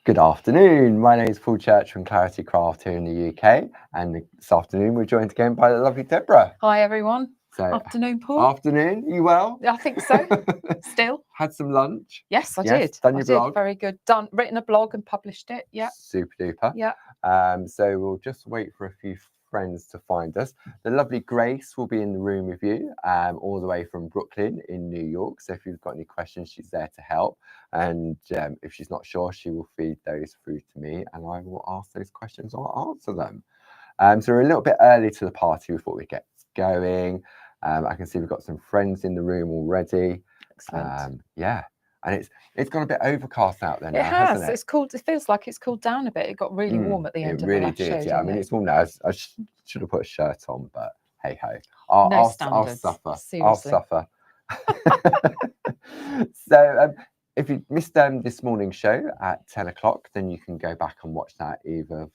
Good afternoon. My name is Paul Church from Clarity Craft here in the UK, and this afternoon we're joined again by the lovely Deborah. Hi everyone. So, Afternoon, Paul. Afternoon. You well? I think so. Still. Had some lunch? Yes, I Yes, did. done I your did. blog? Very good. Done. Written a blog and published it. Yeah. Super duper. Yeah. So we'll just wait for a few friends to find us. The lovely Grace will be in the room with you, all the way from Brooklyn in New York. So if you've got any questions, she's there to help. And if she's not sure, she will feed those through to me, and I will ask those questions or answer them. So we're a little bit early to the party before we get going. I can see we've got some friends in the room already. Excellent. Yeah, and it's gone a bit overcast out there now, It has. hasn't it? It's cooled. It feels like it's cooled down a bit. It got really warm at the end it of really the last did, show. yeah. I mean, it's warm now. I should have put a shirt on, but hey ho. No I'll standards. suffer. Seriously. I'll suffer. So if you missed this morning's show at 10 o'clock, then you can go back and watch that either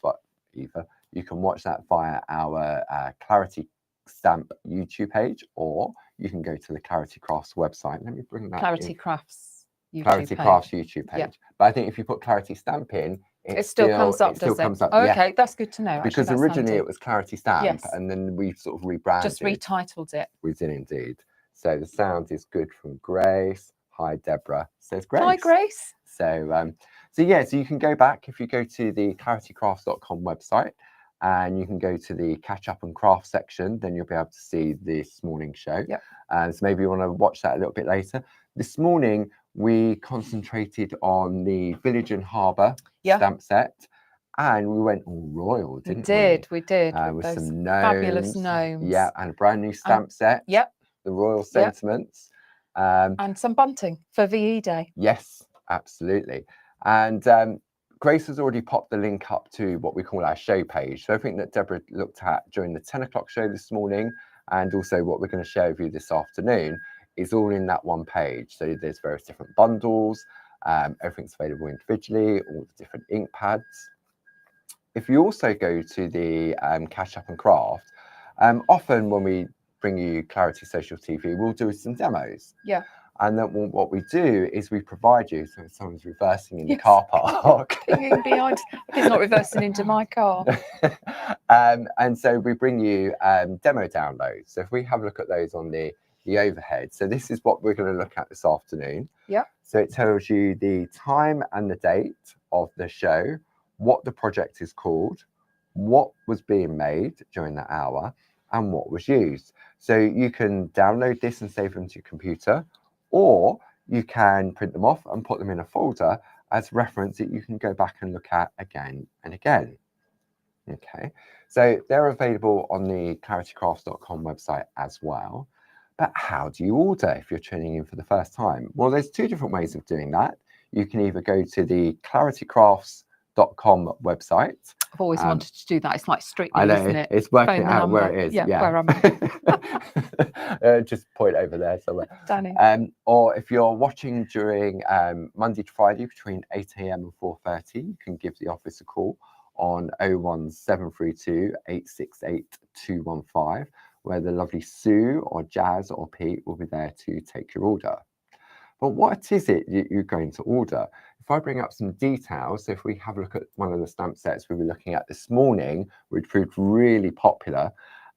you can watch that via our Clarity Stamp YouTube page, or you can go to the Clarity Crafts website. Let me bring that Clarity Crafts YouTube Clarity page. Crafts YouTube page. Yeah. But I think if you put Clarity Stamp in, it still comes up, does does it? Oh, okay, that's good to know. Actually, Because that's originally handy. it was Clarity Stamp, Yes. and then we sort of rebranded. Just retitled it. We did indeed. So the sound is good from Grace. Hi, Deborah, says Grace. Hi, Grace. So you can go back if you go to the claritycrafts.com website, and you can go to the catch up and craft section. Then you'll be able to see this morning's show. Yep. And so maybe you want to watch that a little bit later. This morning we concentrated on the Village and Harbour stamp set, and we went all royal, didn't we? We did. With those some gnomes, fabulous gnomes. Yeah, and a brand new stamp set. Yep. The Royal Sentiments. And some bunting for VE Day. Yes, absolutely. And Grace has already popped the link up to what we call our show page. So everything that Deborah looked at during the 10 o'clock show this morning, and also what we're going to share with you this afternoon, is all in that one page. So there's various different bundles. Everything's available individually, all the different ink pads. If you also go to the Catch Up and Craft, often when we bring you Clarity Social TV, we'll do some demos. Yeah. And then what we do is we provide you, so someone's reversing in the car park. Pinging behind. He's not reversing into my car. And so we bring you demo downloads. So if we have a look at those on the overhead. So this is what we're going to look at this afternoon. Yeah. So it tells you the time and the date of the show, what the project is called, what was being made during that hour, and what was used. So you can download this and save them to your computer, or you can print them off and put them in a folder as reference that you can go back and look at again and again. Okay, so they're available on the claritycrafts.com website as well. But how do you order if you're tuning in for the first time? Well, there's two different ways of doing that. You can either go to the claritycrafts.com website. I've always wanted to do that. It's like Strictly, I know, isn't it? it's working out where it is. Yeah. Where am I? Just point over there somewhere. Danny. Or if you're watching during Monday to Friday between 8 a.m. and 4:30, you can give the office a call on 01732 868 215, where the lovely Sue or Jazz or Pete will be there to take your order. But what is it you're going to order? If I bring up some details, so if we have a look at one of the stamp sets we were looking at this morning, which proved really popular,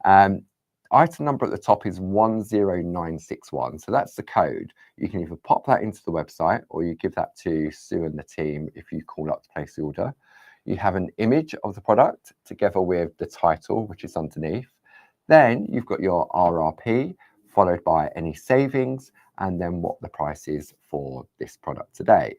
item number at the top is 10961. So that's the code. You can either pop that into the website, or you give that to Sue and the team if you call up to place the order. You have an image of the product together with the title, which is underneath. Then you've got your RRP, followed by any savings, and then what the price is for this product today.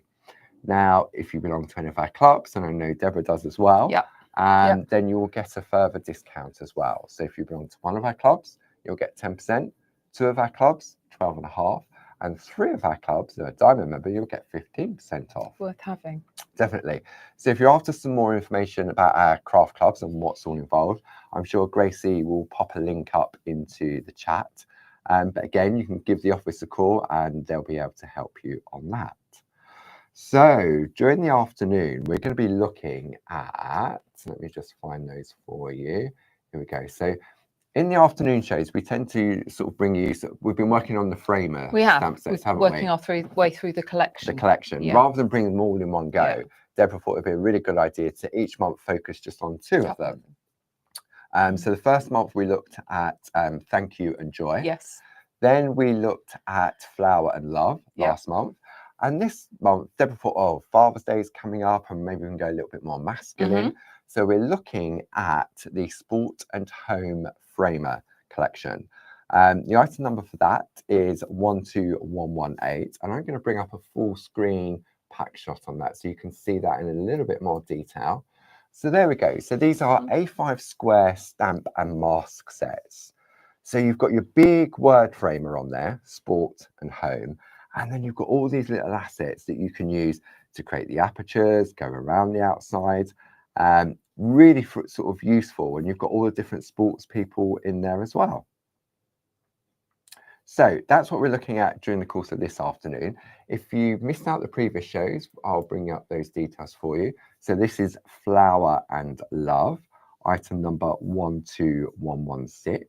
Now, if you belong to any of our clubs, and I know Deborah does as well, then you will get a further discount as well. So if you belong to one of our clubs, you'll get 10%, 2 of our clubs, 12.5%, and 3 of our clubs, a diamond member, you'll get 15% off. Worth having. Definitely. So if you're after some more information about our craft clubs and what's all involved, I'm sure Gracie will pop a link up into the chat. But again, you can give the office a call and they'll be able to help you on that. So during the afternoon, we're going to be looking at, let me just find those for you. Here we go. So in the afternoon shows, we tend to sort of bring you, we've been working on the framer stamp sets, haven't we? Working our way through the collection. Rather than bringing them all in one go, Deborah thought it'd be a really good idea to each month focus just on two of them. So the first month we looked at Thank You and Joy. Yes. Then we looked at Flower and Love last month. And this month, Deborah thought, oh, Father's Day is coming up and maybe we can go a little bit more masculine. So we're looking at the Sport and Home Framer collection. The item number for that is 12118. And I'm going to bring up a full screen pack shot on that so you can see that in a little bit more detail. So there we go. So these are A5 square stamp and mask sets. So you've got your big word framer on there, Sport and Home. And then you've got all these little assets that you can use to create the apertures, go around the outside. Really sort of useful. And you've got all the different sports people in there as well. So that's what we're looking at during the course of this afternoon. If you missed out the previous shows, I'll bring up those details for you. So this is Flower and Love, item number 12116.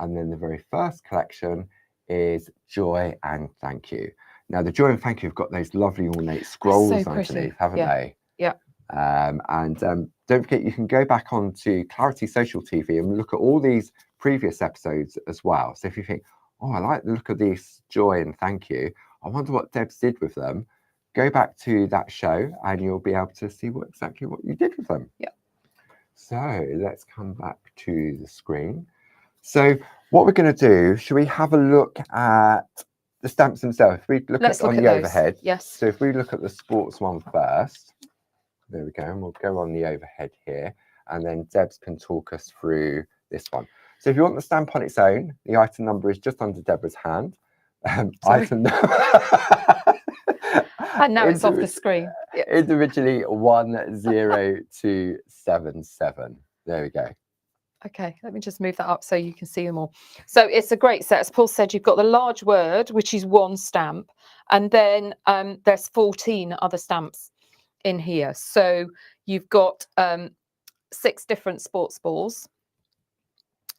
And then the very first collection is Joy and Thank You. Now, the Joy and Thank You have got those lovely ornate scrolls underneath, haven't they? Yeah. Don't forget, you can go back onto Clarity Social TV and look at all these previous episodes as well. So if you think, oh, I like the look of these Joy and Thank You, I wonder what Debs did with them, go back to that show and you'll be able to see exactly what you did with them. Yeah. So let's come back to the screen. So what we're going to do, should we have a look at the stamps themselves? If we look at on the overhead. Yes. So if we look at the sports one first, there we go, and we'll go on the overhead here, and then Debs can talk us through this one. So if you want the stamp on its own, the item number is just under Deborah's hand. Item number. And now it's off the screen. Individually 10277. There we go. Okay, let me just move that up so you can see them all. So it's a great set. As Paul said, you've got the large word, which is one stamp, and then there's 14 other stamps in here. So you've got 6 different sports balls: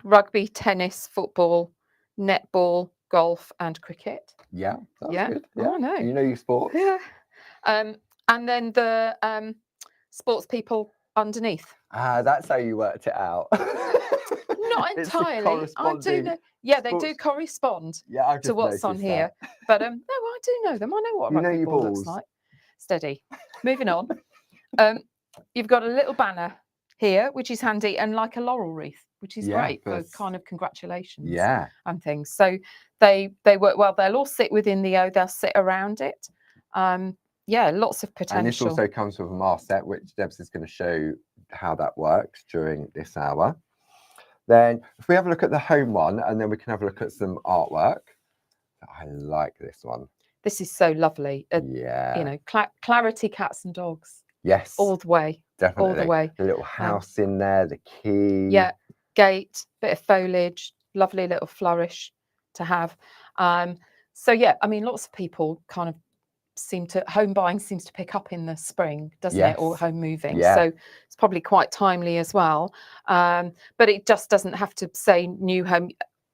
rugby, tennis, football, netball, golf, and cricket. Yeah, that's good. Yeah, oh, I know. You know your sport. Yeah. And then the sports people underneath. That's how you worked it out. Not entirely. I do know. Yeah, they do correspond to what's on here. But no, I do know them. I know what a rugby ball looks like. Steady. Moving on. You've got a little banner here, which is handy, and like a laurel wreath, which is great for kind of congratulations and things. So they work well. They'll all sit within the O. They'll sit around it. Yeah, lots of potential. And this also comes with a mask set, which Debs is going to show how that works during this hour. Then if we have a look at the home one, and then we can have a look at some artwork. I like this one. This is so lovely. Yeah. You know, clarity, cats and dogs. Yes. All the way. Definitely. All the way. The little house in there, the key. Yeah. Gate, bit of foliage, lovely little flourish to have. So yeah, I mean, lots of people kind of home buying seems to pick up in the spring, doesn't it? Or home moving. So it's probably quite timely as well. But it just doesn't have to say new home.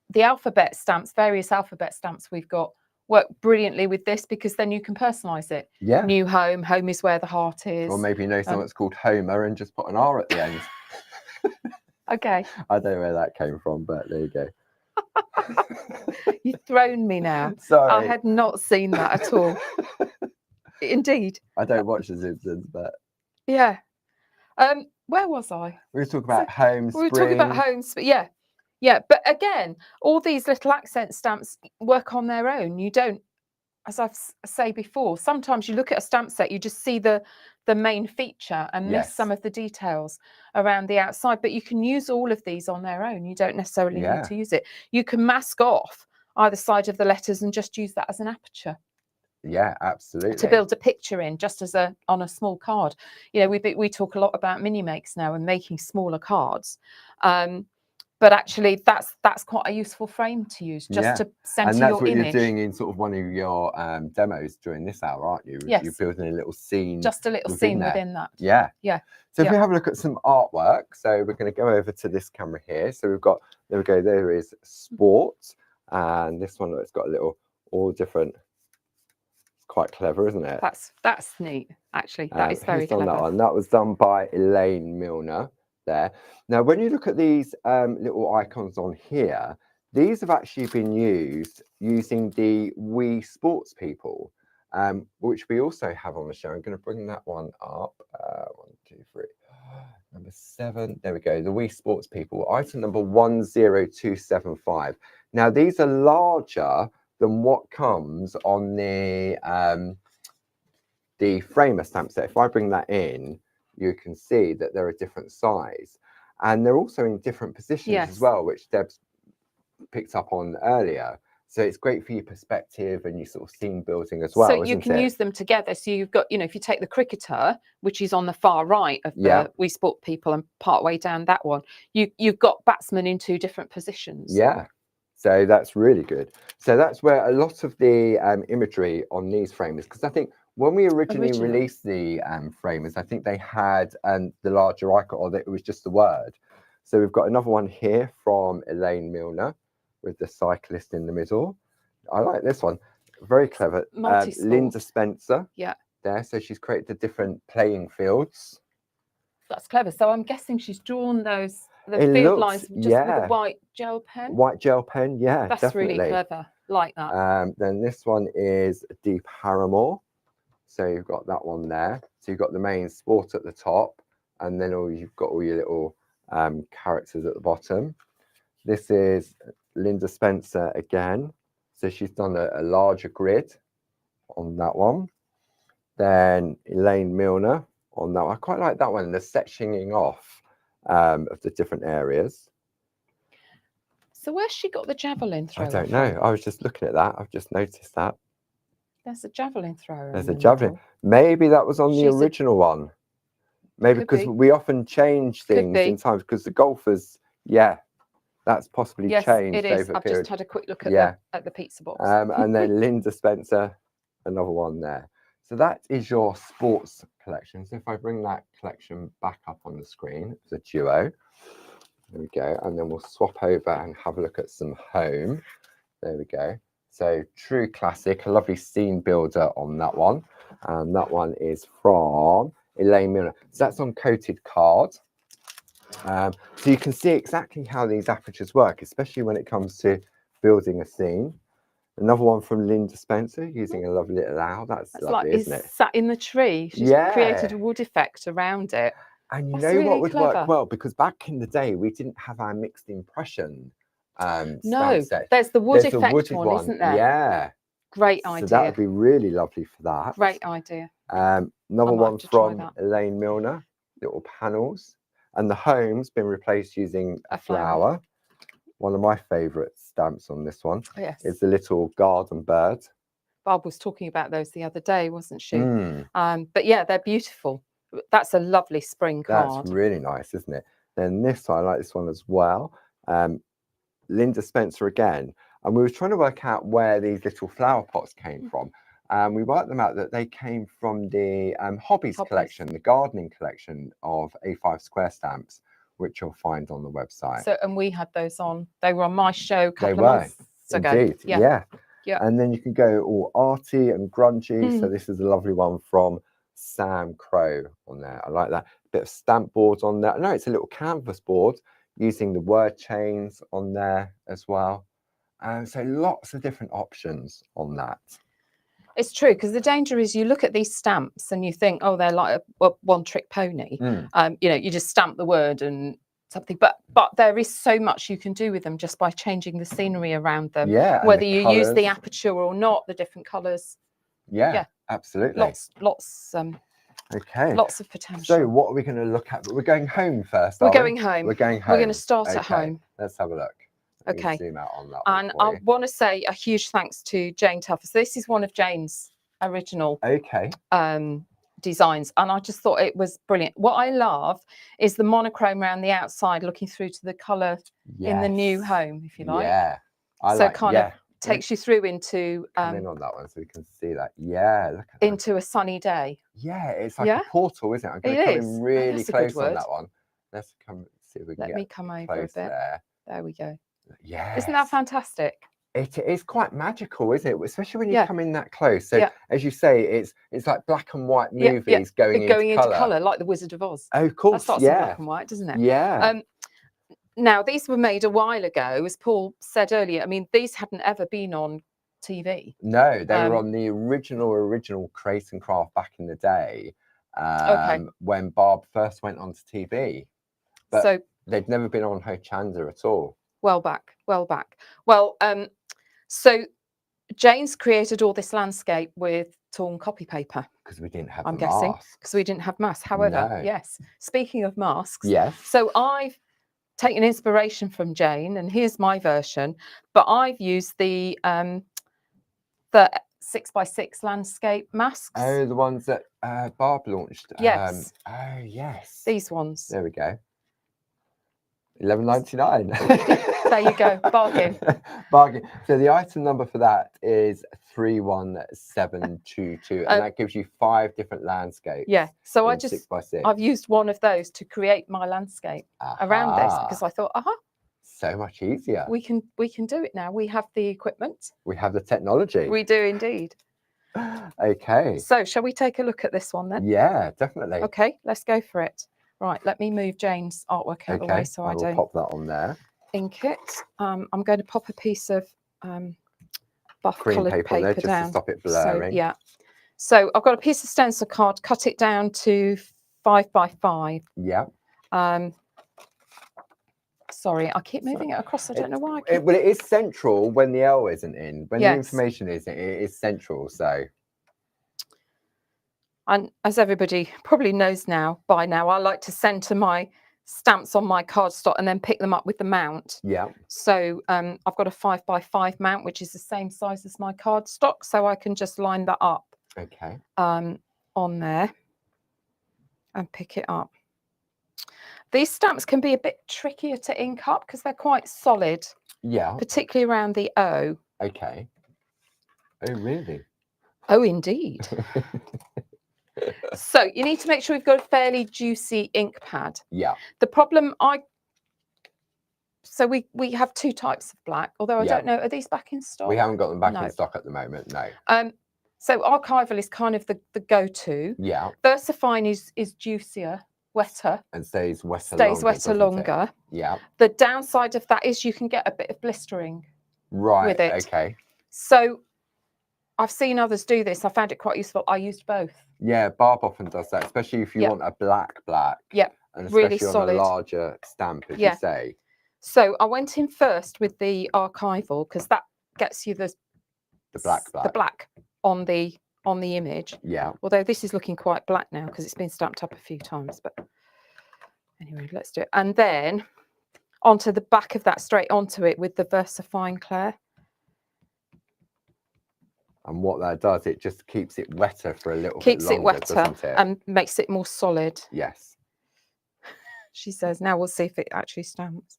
The alphabet stamps, various alphabet stamps we've got, work brilliantly with this because then you can personalize it. Yeah. New home, home is where the heart is. Or maybe you know someone that's called Homer and just put an R at the end. Okay. I don't know where that came from, but there you go. You've thrown me now. Sorry. I had not seen that at all. Indeed. I don't watch The Simpsons, but yeah. Where was I? We were talking about home. We were talking about homes, but yeah. But again, all these little accent stamps work on their own. You don't, as I've said before, sometimes you look at a stamp set, you just see the main feature and miss some of the details around the outside. But you can use all of these on their own. You don't necessarily need to use it. You can mask off either side of the letters and just use that as an aperture. Yeah, absolutely. To build a picture in, just as on a small card. You know, we talk a lot about mini makes now and making smaller cards. But actually, that's quite a useful frame to use, just to center your image. And that's what you're doing in sort of one of your demos during this hour, aren't you? Yes. You're building a little scene. Just a little scene within that. Yeah. Yeah. So if we have a look at some artwork, so we're going to go over to this camera here. So we've got, there we go, there is sport. And this one, it's got a little, all different quite clever, isn't it? That's neat, actually. That is very clever. That one? That was done by Elaine Milner there. Now, when you look at these little icons on here, these have actually been used using the We Sports People, which we also have on the show. I'm going to bring that one up. 1, 2, 3. Number 7. There we go. The We Sports People. Item number 10275. Now, these are larger than what comes on the framer stamp set. If I bring that in, you can see that they're a different size, and they're also in different positions as well, which Deb's picked up on earlier. So it's great for your perspective and your sort of scene building as well. So you can use them together. So you've got, if you take the cricketer, which is on the far right of the We Sport People, and part way down that one, you've got batsmen in 2 different positions. Yeah. So that's really good. So that's where a lot of the imagery on these framers, because I think when we originally released the framers, I think they had the larger icon, or it was just the word. So we've got another one here from Elaine Milner with the cyclist in the middle. I like this one. Very clever. Linda Spencer. Yeah. There. So she's created the different playing fields. That's clever. So I'm guessing she's drawn the field lines just with a white gel pen. White gel pen, yeah. That's definitely. really clever. Like that. Then this one is Deep Paramore. So you've got that one there. So you've got the main sport at the top, and then you've got all your little characters at the bottom. This is Linda Spencer again. So she's done a larger grid on that one. Then Elaine Milner on that one. I quite like that one, the sectioning off of the different areas. So where's she got the javelin thrower? I don't know. I was just looking at that. I've just noticed that. There's a javelin thrower. There's a javelin. Maybe that was on the original one. Maybe because we often change things in times, because the golfers, that's possibly changed. It is. I've just had a quick look at the pizza box. And then Linda Spencer, another one there. So that is your sports collection. So if I bring that collection back up on the screen, it's a duo. There we go. And then we'll swap over and have a look at some home. There we go. So true classic, a lovely scene builder on that one. And that one is from Elaine Milner. So that's on coated card. So you can see exactly how these apertures work, especially when it comes to building a scene. Another one from Linda Spencer, using a lovely little owl. That's lovely, isn't it? Sat in the tree. She's created a wood effect around it. And you know what would work well? Because back in the day, we didn't have our mixed impression stamp set. There's the wood effect one, isn't there? Yeah. Great idea. So that would be really lovely for that. Great idea. Another one from Elaine Milner, little panels. And the home's been replaced using a flower. One of my favourite stamps on this one is the little garden bird. Barb was talking about those the other day, wasn't she? But yeah, they're beautiful. That's a lovely spring card. That's really nice, isn't it? Then this one, I like this one as well. Linda Spencer again. And we were trying to work out where these little flower pots came from. We worked them out that they came from the Hobbies collection, the gardening collection of A5 square stamps, which you'll find on the website. So, and we had those on. They were on my show a couple of months ago. Indeed, yeah. And then you can go all arty and grungy. So this is a lovely one from Sam Crow on there. I like that. Bit of stamp boards on there. No, it's a little canvas board using the word chains on there as well. So lots of different options on that. It's true, because the danger is you look at these stamps and you think, oh, they're like a one-trick pony. You just stamp the word and something, but there is so much you can do with them just by changing the scenery around them. Whether you use the aperture or not, the different colours. Absolutely. Lots of potential. So what are we going to look at? But we're going home first. We're going home. We're going home. We're going to start at home. Let's have a look. Okay. Zoom out on that and I want to say a huge thanks to Jane Tuffer. So this is one of Jane's original designs, and I just thought it was brilliant. What I love is the monochrome around the outside, looking through to the colour in the new home, if you like. Kind of takes you through into come in on that one so we can see that. Look at into that. A sunny day. It's like a portal, isn't it? I'm going to come in really close on that one. Let's come see if we can let me come over a bit. There we go. Yeah, isn't that fantastic? It is quite magical, isn't it? Especially when you come in that close. So as you say, it's like black and white movies going into colour. Like the Wizard of Oz. Oh, of course, that starts in black and white, doesn't it? Yeah. Now, these were made a while ago, as Paul said earlier. I mean, these hadn't ever been on TV. No, they were on the original Create and Craft back in the day, when Barb first went onto TV. But so they'd never been on Hochanda at all. Well back. Well, so Jane's created all this landscape with torn copy paper. Because we didn't have I'm guessing. Because we didn't have masks. However, yes, speaking of masks, so I've taken inspiration from Jane, and here's my version, but I've used the 6x6 landscape masks. Oh, the ones that Barb launched. Yes. Oh, yes. These ones. There we go. $11.99. There you go. Bargain. Bargain. So the item number for that is 31722, and that gives you 5 different landscapes. Yeah. So I 6x6. I've used one of those to create my landscape around this, because I thought, so much easier. We can do it now. We have the equipment. We have the technology. We do indeed. Okay. So shall we take a look at this one then? Yeah, definitely. Okay, let's go for it. Right, let me move Jane's artwork out of the way so I don't pop that on there. Ink it. I'm going to pop a piece of buff coloured paper there just down to stop it blurring. So I've got a piece of stencil card, cut it down to 5x5. Yeah. Sorry, I keep moving it across. I don't know why. Well, it is central when the L isn't in. When the information is, it is central. So. And as everybody probably knows by now, I like to centre my stamps on my cardstock and then pick them up with the mount. Yeah. So I've got a 5x5 mount, which is the same size as my cardstock. So I can just line that up. Okay. On there and pick it up. These stamps can be a bit trickier to ink up because they're quite solid. Yeah. Particularly around the O. Okay. Oh, really? Oh, indeed. So you need to make sure you've got a fairly juicy ink pad. Yeah. The problem so we have 2 types of black, although I don't know, are these back in stock? We haven't got them back in stock at the moment, no. So archival is kind of the go-to. Yeah. VersaFine is juicier, wetter. And stays wetter longer. Yeah. The downside of that is you can get a bit of blistering with it. Okay. So I've seen others do this. I found it quite useful. I used both. Yeah, Barb often does that, especially if you want a black. Yeah, and especially really solid. On a larger stamp, as you say. So I went in first with the archival because that gets you the black on the image. Yeah. Although this is looking quite black now because it's been stamped up a few times. But anyway, let's do it. And then onto the back of that, straight onto it with the VersaFine Claire. And what that does, it just keeps it wetter for a little bit longer. Keeps it wetter and makes it more solid. Yes. She says, now we'll see if it actually stamps.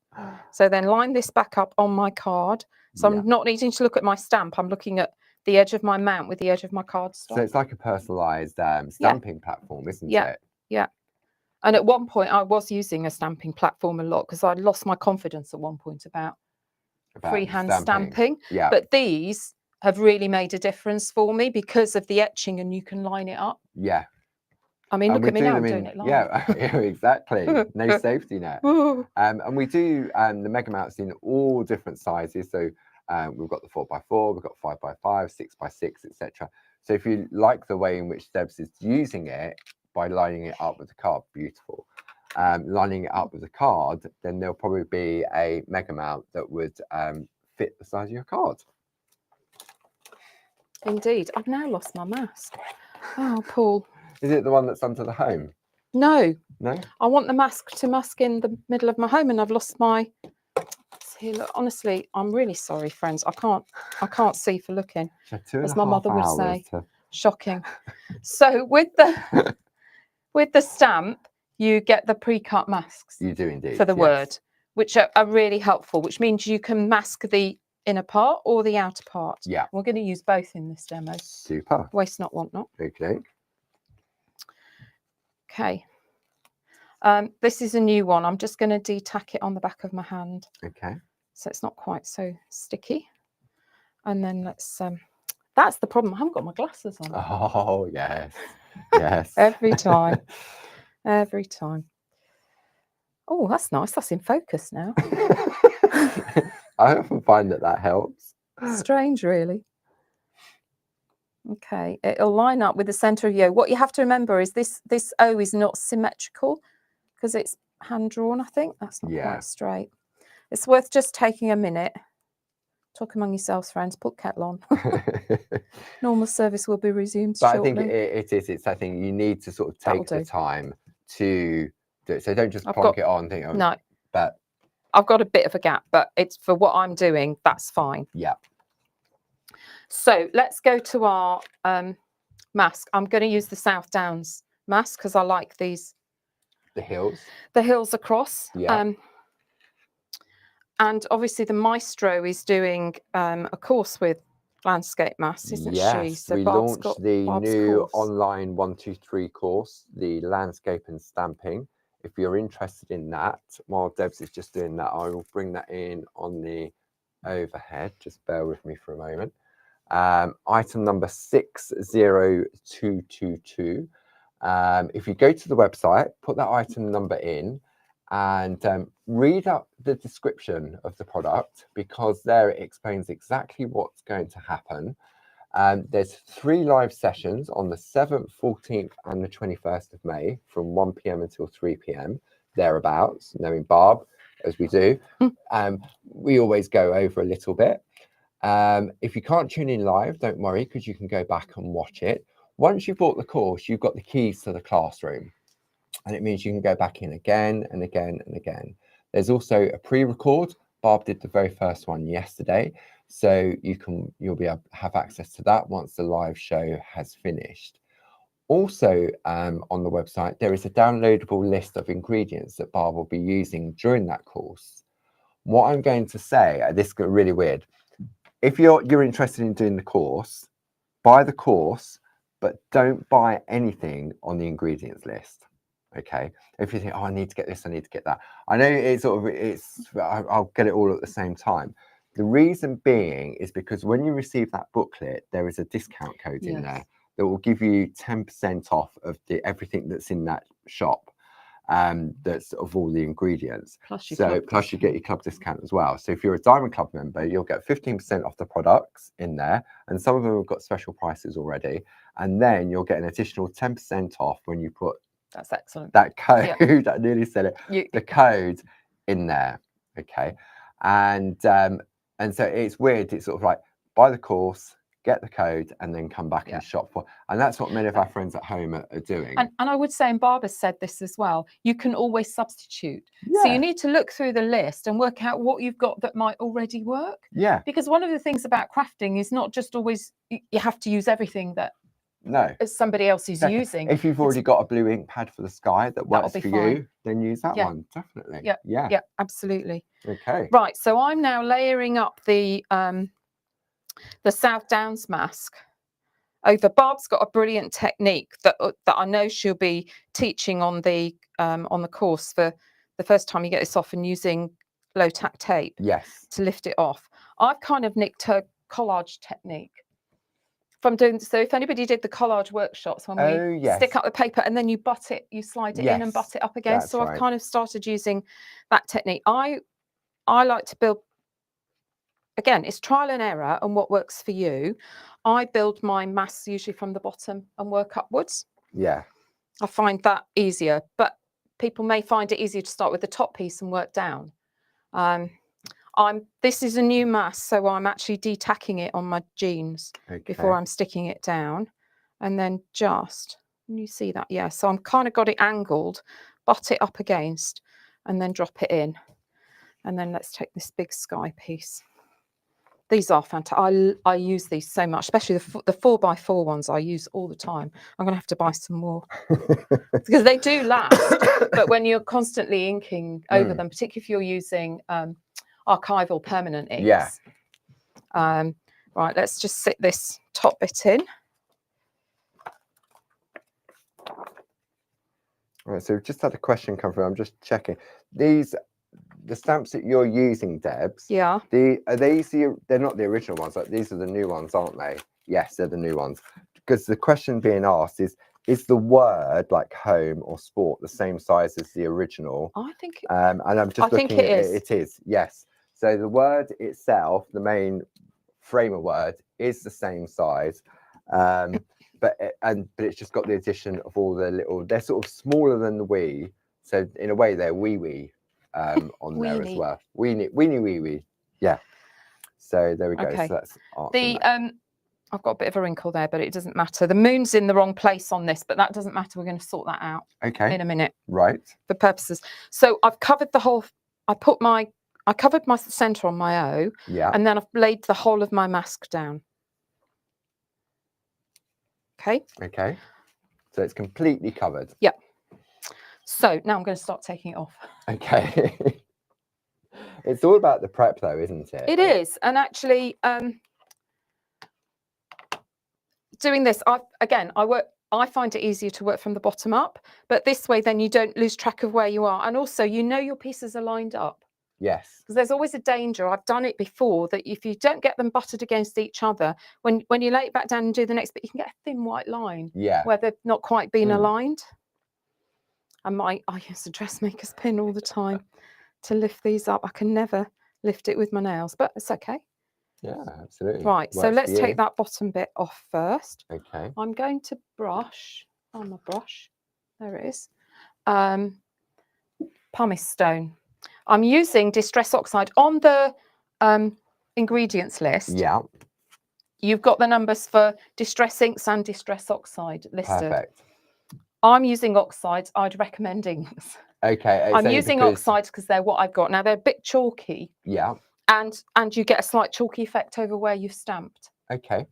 So then line this back up on my card. So I'm not needing to look at my stamp. I'm looking at the edge of my mount with the edge of my cardstock. So it's like a personalised stamping platform, isn't it? Yeah. And at one point, I was using a stamping platform a lot because I lost my confidence at one point about freehand stamping. Yeah. But these have really made a difference for me because of the etching, and you can line it up. Yeah. I mean, look at me now, I'm doing it live. Yeah, exactly. No safety net. And we do the mega mounts in all different sizes. So we've got the 4x4, we've got 5x5, 6x6, etc. So if you like the way in which Debs is using it by lining it up with the card, beautiful. Lining it up with the card, then there'll probably be a mega mount that would fit the size of your card. Indeed. I've now lost my mask. Oh, Paul. Is it the one that's under the home? No. No? I want the mask to mask in the middle of my home, and I've lost my... See, look, honestly, I'm really sorry, friends. I can't see for looking. As my mother would say. Shocking. So with the stamp, you get the pre-cut masks. You do indeed. For the word, which are really helpful, which means you can mask the inner part or the outer part. Yeah. We're going to use both in this demo. Super. Waste not, want not. Okay. Okay. This is a new one. I'm just going to de-tack it on the back of my hand. Okay. So it's not quite so sticky. And then let's, that's the problem. I haven't got my glasses on. Oh, yes. Yes. Every time. Every time. Oh, that's nice. That's in focus now. I often find that helps. Strange, really. Okay, it'll line up with the center of the O. What you have to remember is this O is not symmetrical because it's hand drawn, I think. That's not quite straight. It's worth just taking a minute. Talk among yourselves, friends. Put kettle on. Normal service will be resumed shortly. I think it is. It's, I think you need to sort of take the time to do it. So don't just plonk it on. Think, no. But I've got a bit of a gap, but it's for what I'm doing. That's fine. Yeah. So let's go to our mask. I'm going to use the South Downs mask because I like these. The hills. The hills across. Yeah. And obviously the maestro is doing a course with landscape masks, isn't she? So we launched the new online 123 course, the landscape and stamping. If you're interested in that, while Debs is just doing that, I will bring that in on the overhead. Just bear with me for a moment. Item number 60222. If you go to the website, put that item number in, and read up the description of the product, because there it explains exactly what's going to happen. There's 3 live sessions on the 7th, 14th and the 21st of May from 1 p.m. until 3 p.m. thereabouts. Knowing Barb, as we do, we always go over a little bit. If you can't tune in live, don't worry, because you can go back and watch it. Once you've bought the course, you've got the keys to the classroom. And it means you can go back in again and again and again. There's also a pre-record. Barb did the very first one yesterday, so you'll be able to have access to that once the live show has finished. Also, on the website, there is a downloadable list of ingredients that Barb will be using during that course. What I'm going to say, this got really weird. If you're interested in doing the course, buy the course, but don't buy anything on the ingredients list. Okay, if you think, oh, I need to get this, I need to get that. I know I'll get it all at the same time. The reason being is because when you receive that booklet, there is a discount code in there that will give you 10% off of everything that's in that shop. That's of all the ingredients. Plus you get your club discount as well. So if you're a Diamond Club member, you'll get 15% off the products in there, and some of them have got special prices already. And then you'll get an additional 10% off when you put that's excellent. That code, I nearly said it. The code in there, okay, and so it's weird. It's sort of like buy the course, get the code, and then come back and shop for. And that's what many of our friends at home are doing. And I would say, and Barbara said this as well, you can always substitute. Yeah. So you need to look through the list and work out what you've got that might already work. Yeah. Because one of the things about crafting is not just always you have to use everything that somebody else is using. If you've already got a blue ink pad for the sky that works for you, then use that one, definitely. Yeah, absolutely. Okay. Right, so I'm now layering up the South Downs mask over. Barb's got a brilliant technique that I know she'll be teaching on the course for the first time you get this off, and using low tack tape to lift it off. I've kind of nicked her collage technique from doing. So if anybody did the collage workshops, when we stick up the paper and then you butt it, you slide it in and butt it up again. So I've kind of started using that technique. I like to build. Again, it's trial and error and what works for you. I build my masks usually from the bottom and work upwards. Yeah. I find that easier, but people may find it easier to start with the top piece and work down. This is a new mask, so I'm actually detacking it on my jeans before I'm sticking it down. And then can you see that? Yeah, so I'm kind of got it angled, butt it up against, and then drop it in. And then let's take this big sky piece. These are fantastic. I use these so much, especially the 4x4 ones I use all the time. I'm going to have to buy some more because they do last. But when you're constantly inking over them, particularly if you're using archival permanent inks. Right, let's just sit this top bit in. Right, so we've just had a question come through. I'm just checking. These the stamps that you're using, Debs. Yeah. They're not the original ones. Like these are the new ones, aren't they? Yes, they're the new ones. Because the question being asked is the word like home or sport the same size as the original? I think. And I'm just looking at it. It is. Yes. So the word itself, the main framer word, is the same size. But it's just got the addition of all the little. They're sort of smaller than the wee. So in a way, they're wee on there as well. Weenie. Yeah. So there we go. Okay. So that's I've got a bit of a wrinkle there, but it doesn't matter. The moon's in the wrong place on this, but that doesn't matter. We're going to sort that out. Okay. In a minute. Right. For purposes. So I've covered the whole. I covered my centre on my O. Yeah. And then I've laid the whole of my mask down. Okay. Okay. So it's completely covered. Yeah. So now I'm going to start taking it off. Okay. It's all about the prep though, isn't it? It is. And actually, doing this, I find it easier to work from the bottom up, but this way then you don't lose track of where you are. And also, your pieces are lined up. Yes. Because there's always a danger. I've done it before that if you don't get them butted against each other, when you lay it back down and do the next bit, you can get a thin white line. Yeah. Where they've not quite been aligned. And I use a dressmaker's pin all the time to lift these up. I can never lift it with my nails, but it's okay. Yeah, absolutely. Right, so let's take that bottom bit off first. Okay. I'm going to brush on my brush. There it is. Pumice stone. I'm using Distress Oxide on the ingredients list. Yeah. You've got the numbers for Distress Inks and Distress Oxide listed. Perfect. I'm using oxides. I'd recommend inks. Okay. I'm using oxides because they're what I've got. Now, they're a bit chalky. Yeah. And you get a slight chalky effect over where you've stamped. Okay.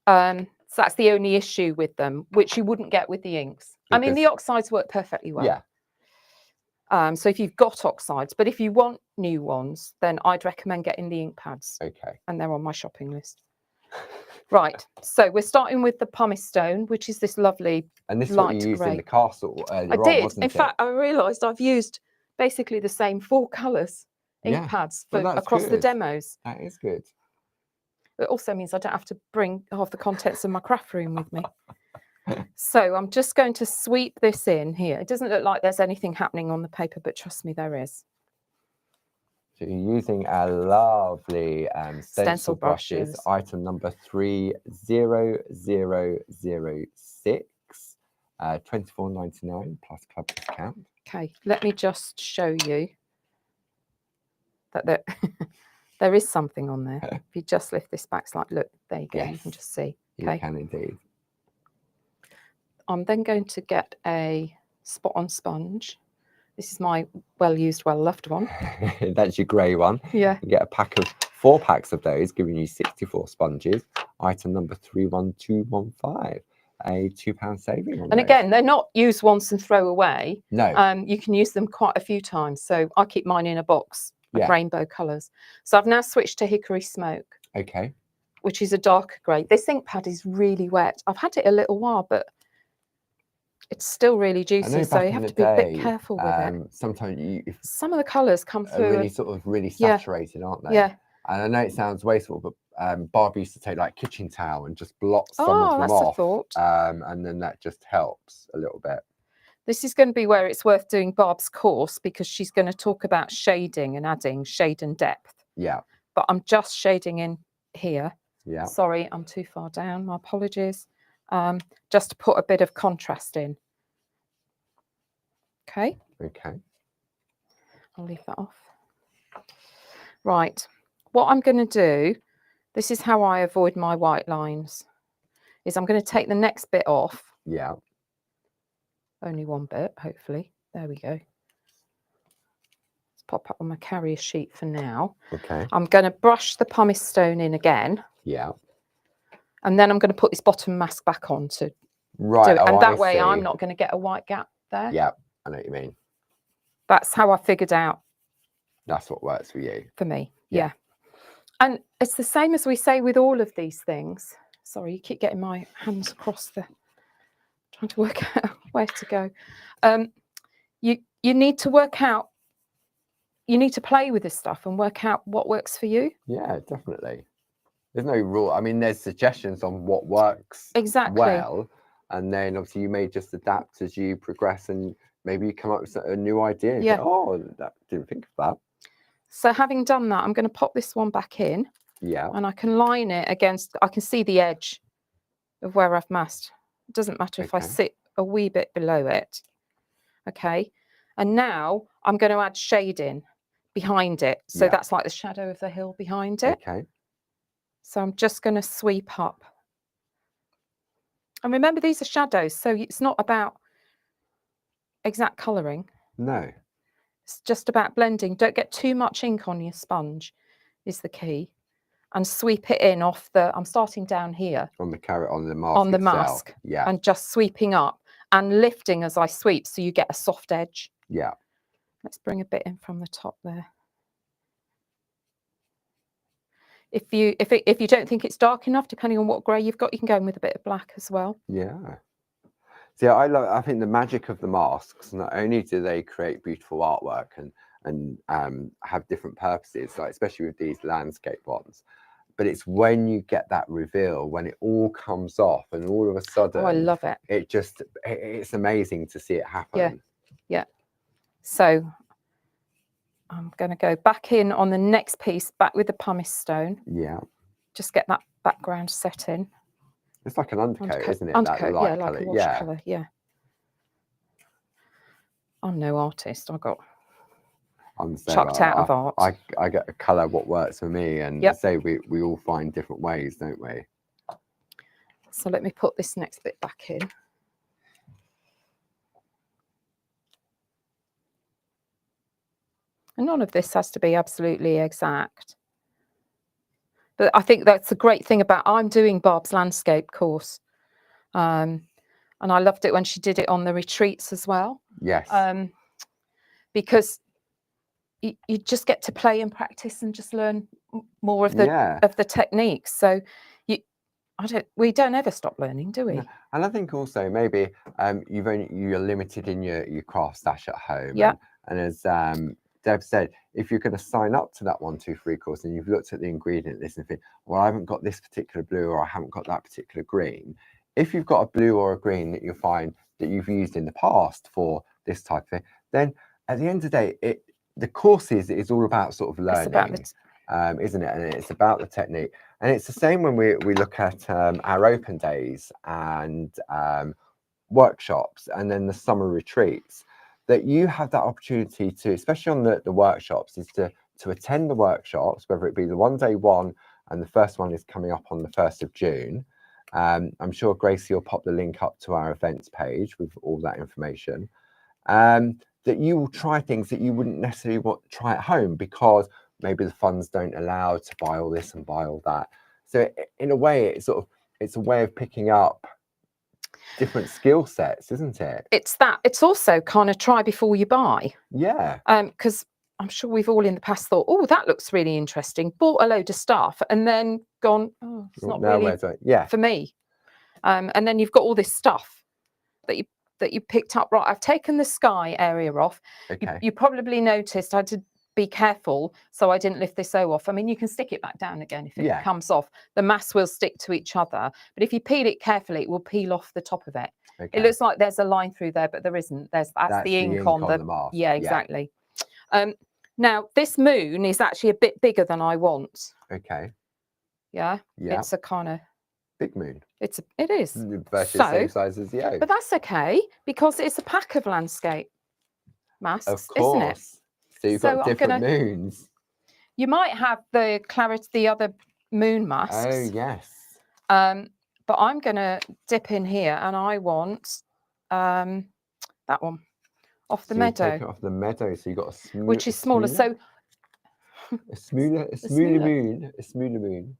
So that's the only issue with them, which you wouldn't get with the inks. I mean, the oxides work perfectly well. Yeah. So if you've got oxides, but if you want new ones, then I'd recommend getting the ink pads. Okay. And they're on my shopping list. Right. So we're starting with the pumice stone, which is this lovely and this is light what you used grey. in the castle earlier I did. Wasn't in fact, I realised I've used basically the same 4 colours ink pads across the demos. That is good. It also means I don't have to bring half the contents of my craft room with me. So I'm just going to sweep this in here. It doesn't look like there's anything happening on the paper, but trust me, there is. So you're using our lovely stencil brushes. Item number 30006, £24.99 plus club discount. Okay, let me just show you that there is something on there. If you just lift this back, it's like, look, there you go. Yes, you can just see. Okay. You can indeed. I'm then going to get a spot-on sponge. This is my well-used, well-loved one. That's your grey one. Yeah. You get 4 packs of those, giving you 64 sponges. Item number 31215, a £2 saving on And those. again, they're not used once and throw away. No. You can use them quite a few times. So I keep mine in a box of rainbow colours. So I've now switched to Hickory Smoke. Okay. Which is a darker grey. This ink pad is really wet. I've had it a little while, but it's still really juicy, so you have to be a bit careful with it. Sometimes some of the colours come through really saturated, aren't they? Yeah. And I know it sounds wasteful, but Barbie used to take like kitchen towel and just blot some of them off. A thought. And then that just helps a little bit. This is going to be where it's worth doing Barb's course, because she's going to talk about shading and adding shade and depth. Yeah. But I'm just shading in here. Yeah. Sorry, I'm too far down. My apologies. Just to put a bit of contrast in. Okay. Okay. I'll leave that off. Right. What I'm going to do, this is how I avoid my white lines, is I'm going to take the next bit off. Yeah. Only one bit, hopefully. There we go. Let's pop up on my carrier sheet for now. Okay. I'm going to brush the pumice stone in again. Yeah. And then I'm going to put this bottom mask back on to do it. And that way I'm not going to get a white gap there. Yeah, I know what you mean. That's how I figured out. That's what works for you. For me, yeah. And it's the same as we say with all of these things. Sorry, you keep getting my hands across the... Trying to work out where to go. You need to work out you need to play with this stuff and work out what works for you. Yeah, definitely. There's no rule. I mean, there's suggestions on what works well, and then obviously you may just adapt as you progress, and maybe you come up with a new idea. Yeah. Go, oh, didn't think of that. So having done that, I'm going to pop this one back in. Yeah. And I can line it against, I can see the edge of where I've masked. It doesn't matter if I sit a wee bit below it. Okay. And now I'm going to add shading behind it. So that's like the shadow of the hill behind it. Okay. So I'm just going to sweep up. And remember, these are shadows. So it's not about exact colouring. No. It's just about blending. Don't get too much ink on your sponge is the key. And sweep it in off the, I'm starting down here. On the carrot, on the mask. On the itself. mask. Yeah. And just sweeping up and lifting as I sweep so you get a soft edge. Yeah. Let's bring a bit in from the top there. If you don't think it's dark enough, depending on what grey you've got, you can go in with a bit of black as well. Yeah. See, I think the magic of the masks, not only do they create beautiful artwork and have different purposes, like especially with these landscape ones, but it's when you get that reveal, when it all comes off and all of a sudden, I love it. It's amazing to see it happen. Yeah. So I'm going to go back in on the next piece, back with the pumice stone. Yeah. Just get that background set in. It's like an undercoat, isn't it? Undercoat, yeah, like a watercolour, yeah. I'm no artist. I got chucked out of art. I get a colour what works for me, and say we all find different ways, don't we? So let me put this next bit back in. And none of this has to be absolutely exact. But I think that's the great thing about, I'm doing Barb's landscape course. And I loved it when she did it on the retreats as well. Yes. Because you just get to play and practice and just learn more of the techniques. So we don't ever stop learning, do we? No. And I think also maybe you're limited in your craft stash at home. Yeah. And as Deb said, if you're going to sign up to that 1-2-3 course and you've looked at the ingredient list and think, well, I haven't got this particular blue or I haven't got that particular green. If you've got a blue or a green that you find that you've used in the past for this type of thing, then at the end of the day, the course is all about sort of learning, isn't it? And it's about the technique. And it's the same when we look at our open days and workshops and then the summer retreats, that you have that opportunity to, especially on the workshops, is to attend the workshops, whether it be the one-day one, and the first one is coming up on the 1st of June. I'm sure Gracie will pop the link up to our events page with all that information. That you will try things that you wouldn't necessarily want to try at home because maybe the funds don't allow to buy all this and buy all that. So in a way, it's a way of picking up different skill sets, isn't it? It's that. It's also kind of try before you buy. Yeah. Because I'm sure we've all in the past thought, oh, that looks really interesting, bought a load of stuff and then gone, oh, it's not really for me. And then you've got all this stuff that you picked up. Right, I've taken the sky area off. Okay. You probably noticed I had to be careful so I didn't lift this O off. I mean, you can stick it back down again if it comes off. The mass will stick to each other, but if you peel it carefully, it will peel off the top of it. Okay. It looks like there's a line through there, but there isn't. That's the ink on the mask. Yeah, exactly. Now this moon is actually a bit bigger than I want. Okay. Yeah. It's a kind of big moon. It is. Virtually the same size as the O. But that's okay because it's a pack of landscape masks, of course. Isn't it? So you've got different moons. You might have the other moon masks. Oh yes. But I'm gonna dip in here, and I want that one off the meadow. Take it off the meadow, so you got which is smaller. So a smoother moon.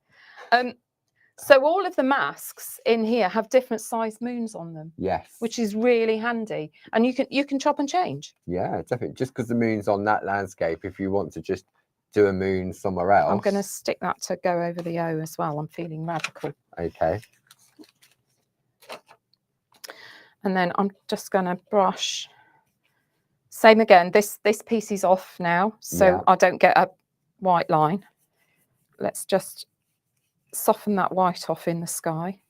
So all of the masks in here have different size moons on them. Yes. Which is really handy. And you can chop and change. Yeah, definitely. Just because the moon's on that landscape, if you want to just do a moon somewhere else. I'm going to stick that to go over the O as well. I'm feeling radical. Okay. And then I'm just going to brush Same again. This piece is off now, so I don't get a white line. Let's just soften that white off in the sky.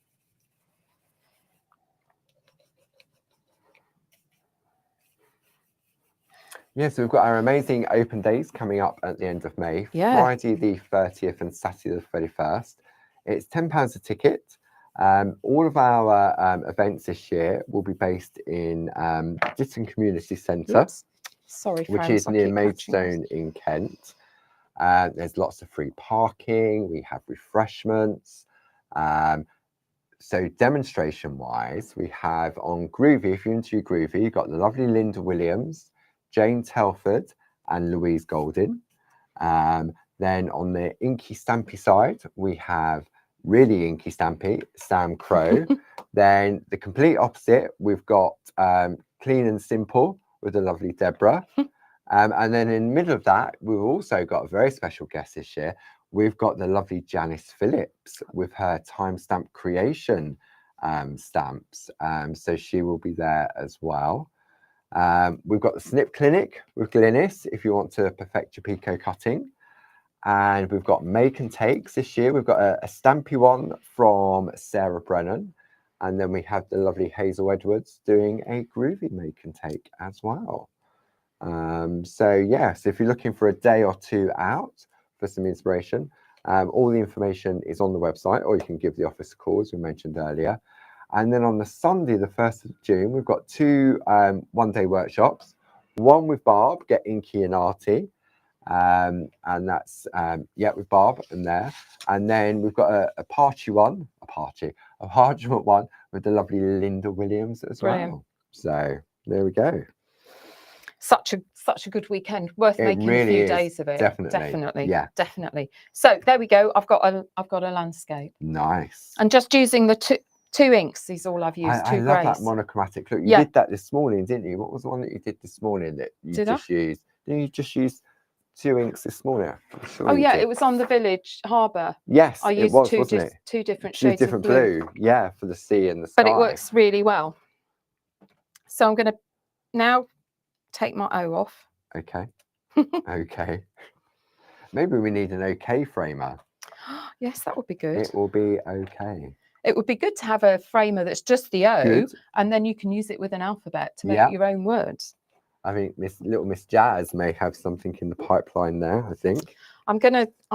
Yes, we've got our amazing open days coming up at the end of May. Yeah. Friday the 30th and Saturday the 31st. It's £10 a ticket. All of our events this year will be based in Ditton Community Centre, sorry, which is near Maidstone in Kent. There's lots of free parking. We have refreshments. So demonstration-wise, we have on Groovy, if you're into Groovy, you've got the lovely Linda Williams, Jane Telford and Louise Golding. Then on the Inky Stampy side, we have really Inky Stampy, Sam Crow. Then the complete opposite, we've got Clean and Simple with the lovely Deborah. And then in the middle of that, we've also got a very special guest this year. We've got the lovely Janice Phillips with her timestamp creation stamps. So she will be there as well. We've got the Snip Clinic with Glynis if you want to perfect your Pico cutting. And we've got Make and Takes this year. We've got a stampy one from Sarah Brennan. And then we have the lovely Hazel Edwards doing a groovy Make and Take as well. So yes, if you're looking for a day or two out for some inspiration, all the information is on the website, or you can give the office a call, as we mentioned earlier. And then on the Sunday, the 1st of June, we've got two one-day workshops. One with Barb, Get Inky and Arty. And that's, with Barb and there. And then we've got a parchment one with the lovely Linda Williams as well. So there we go. Such a good weekend, worth making a few days of it. Definitely. So there we go. I've got a landscape. Nice. And just using the two inks is all I've used. I love that monochromatic look. You did that this morning, didn't you? What was the one that you did this morning that you just used? Didn't you just use two inks this morning? Oh yeah, it was on the Village Harbour. Yes, I used two different shades of blue. Yeah, for the sea and the sky. But it works really well. So I'm going to now take my O off. Okay. Okay. Maybe we need an OK framer. Yes, that would be good. It will be okay. It would be good to have a framer that's just the O, and then you can use it with an alphabet to make your own words. I think Miss Jazz may have something in the pipeline there, I think. I'm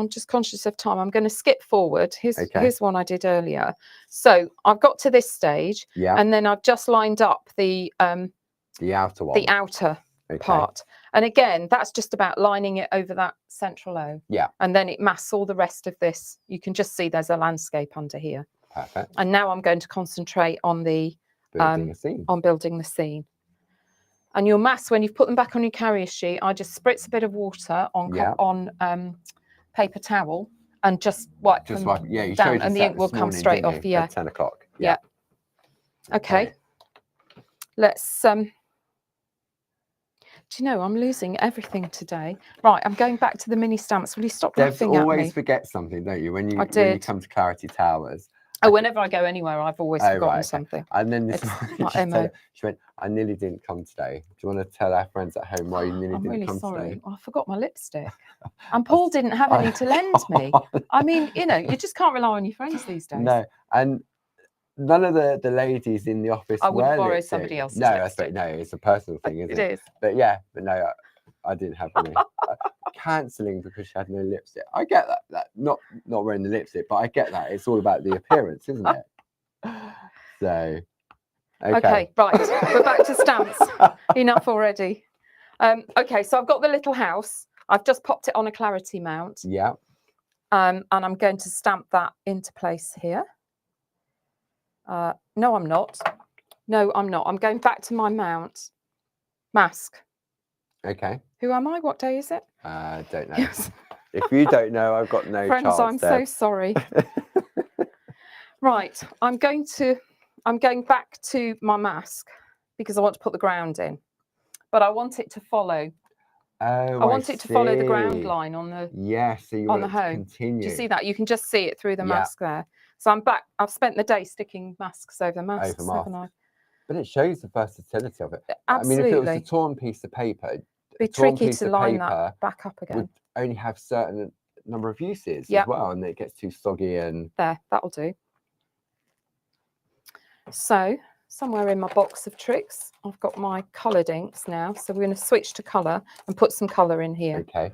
just conscious of time. I'm going to skip forward. Here's one I did earlier. So I've got to this stage, and then I've just lined up the outer one. The outer part. And again, that's just about lining it over that central O. Yeah. And then it masks all the rest of this. You can just see there's a landscape under here. Perfect. And now I'm going to concentrate on building the scene. And your mask, when you've put them back on your carrier sheet, I just spritz a bit of water on paper towel and just wipe them down, and the ink will come straight off. Yeah. At 10 o'clock. Yeah. Okay. Let's. Do you know, I'm losing everything today. Right, I'm going back to the mini stamps. Will you stop laughing at me? You always forget something, don't you? When you come to Clarity Towers. Oh, whenever I go anywhere, I've always forgotten something. And then this morning, she went, I nearly didn't come today. Do you want to tell our friends at home why you nearly didn't come today? Well, I forgot my lipstick. And Paul didn't have any to lend me. I mean, you just can't rely on your friends these days. No, and none of the ladies in the office I would borrow somebody else's lipstick. No, it's a personal thing, isn't it? It is. But no, I didn't have any. Cancelling because she had no lipstick. I get that. Not wearing the lipstick, but I get that. It's all about the appearance, isn't it? So, okay, right. We're back to stamps. Enough already. Okay, so I've got the little house. I've just popped it on a Clarity mount. Yeah. And I'm going to stamp that into place here. No, I'm not. I'm going back to my mask. Okay. Who am I? What day is it? Don't know. Yes. If you don't know, I've got no friends. Chance I'm so sorry. Right, I'm going back to my mask because I want to put the ground in, but I want it to follow. I want it to follow the ground line on the so you on want the it home. To continue. Do you see that? You can just see it through the mask there. So I'm back. I've spent the day sticking masks over masks, haven't I? But it shows the versatility of it. Absolutely. I mean, if it was a torn piece of paper, it'd be tricky to line that back up again. Would only have certain number of uses as well, and it gets too soggy. And that'll do. So somewhere in my box of tricks, I've got my coloured inks now. So we're going to switch to colour and put some colour in here. Okay.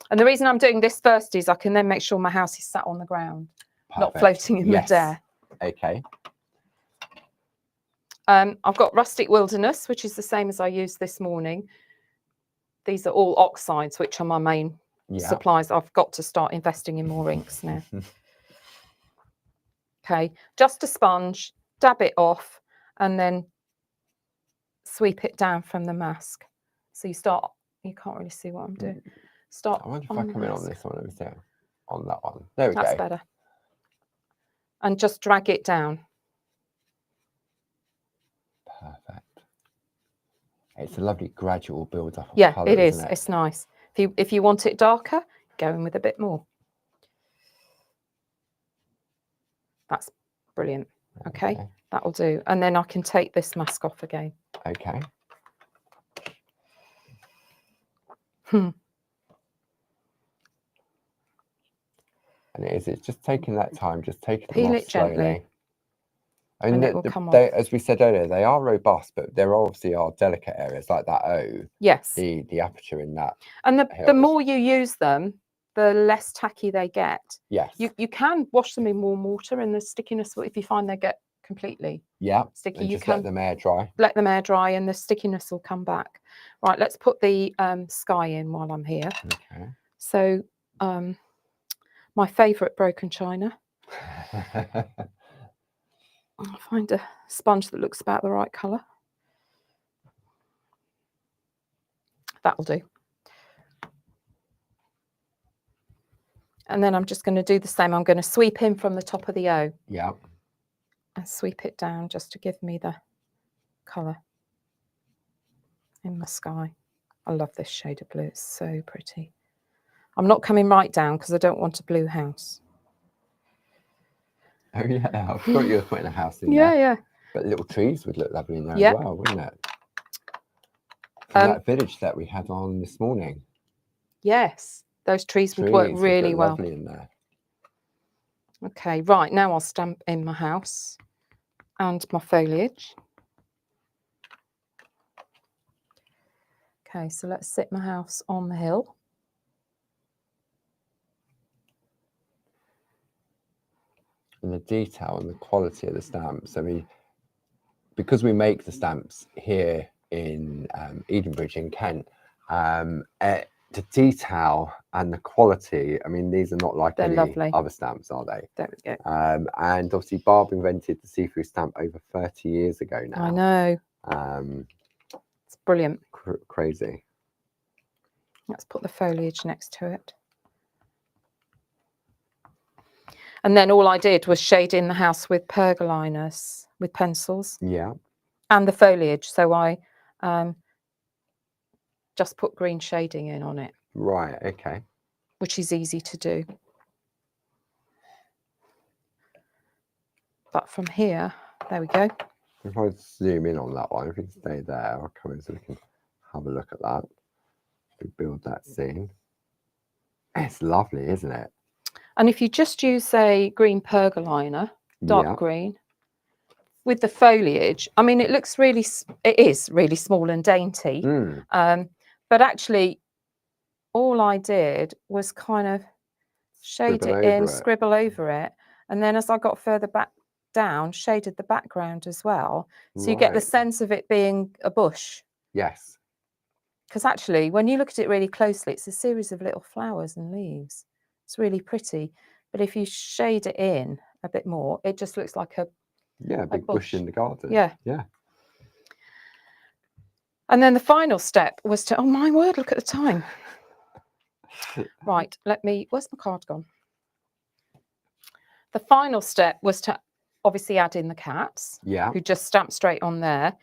And the reason I'm doing this first is I can then make sure my house is sat on the ground, not floating in midair. Okay. I've got Rustic Wilderness, which is the same as I used this morning. These are all oxides, which are my main supplies. I've got to start investing in more inks now. Okay, just a sponge, dab it off, and then sweep it down from the mask. So you can't really see what I'm doing. I wonder if I come in on this one over there. On that one. There we go. That's better. And just drag it down. Perfect. It's a lovely gradual build up of colour, it is. It's nice. If you want it darker, go in with a bit more. That's brilliant. Okay, that'll do. And then I can take this mask off again. Okay. And it's just taking that time, just taking them off slowly. Gently. I mean, as we said earlier, they are robust, but there obviously are delicate areas like that O. Yes. The aperture in that. And the more you use them, the less tacky they get. Yes. You can wash them in warm water, and the stickiness, if you find they get completely sticky, you can let them air dry. Let them air dry, and the stickiness will come back. Right, let's put the sky in while I'm here. Okay. So, my favourite broken china. I'll find a sponge that looks about the right colour. That'll do. And then I'm just going to do the same. I'm going to sweep in from the top of the O. Yeah. And sweep it down just to give me the colour in my sky. I love this shade of blue. It's so pretty. I'm not coming right down because I don't want a blue house. Oh yeah, I forgot you were putting a house in there. Yeah. But little trees would look lovely in there as well, wouldn't it? From that village that we had on this morning. Yes, those trees would work really well. Lovely in there. Okay, right, now I'll stamp in my house and my foliage. Okay, so let's sit my house on the hill. And the detail and the quality of the stamps. I mean, because we make the stamps here in Edenbridge in Kent, the detail and the quality, I mean, these are not like any other stamps, are they? There we go. And obviously Barb invented the see-through stamp over 30 years ago now. I know. It's brilliant. Crazy. Let's put the foliage next to it. And then all I did was shade in the house with pergoliners, with pencils. Yeah. And the foliage. So I just put green shading in on it. Right, okay. Which is easy to do. But from here, there we go. If I zoom in on that one, if you can stay there, I'll come in so we can have a look at that. We build that scene. It's lovely, isn't it? And if you just use a green pergoliner, dark green, with the foliage, I mean, it is really small and dainty. But actually, all I did was kind of shade it in, scribble over it. And then as I got further back down, shaded the background as well. So you get the sense of it being a bush. Yes. Because actually, when you look at it really closely, it's a series of little flowers and leaves. It's really pretty. But if you shade it in a bit more, it just looks like a big bush in the garden. Yeah. Yeah. And then the final step was to, oh my word, look at the time. Right, where's my card gone? The final step was to obviously add in the cats. Yeah. Who just stamped straight on there.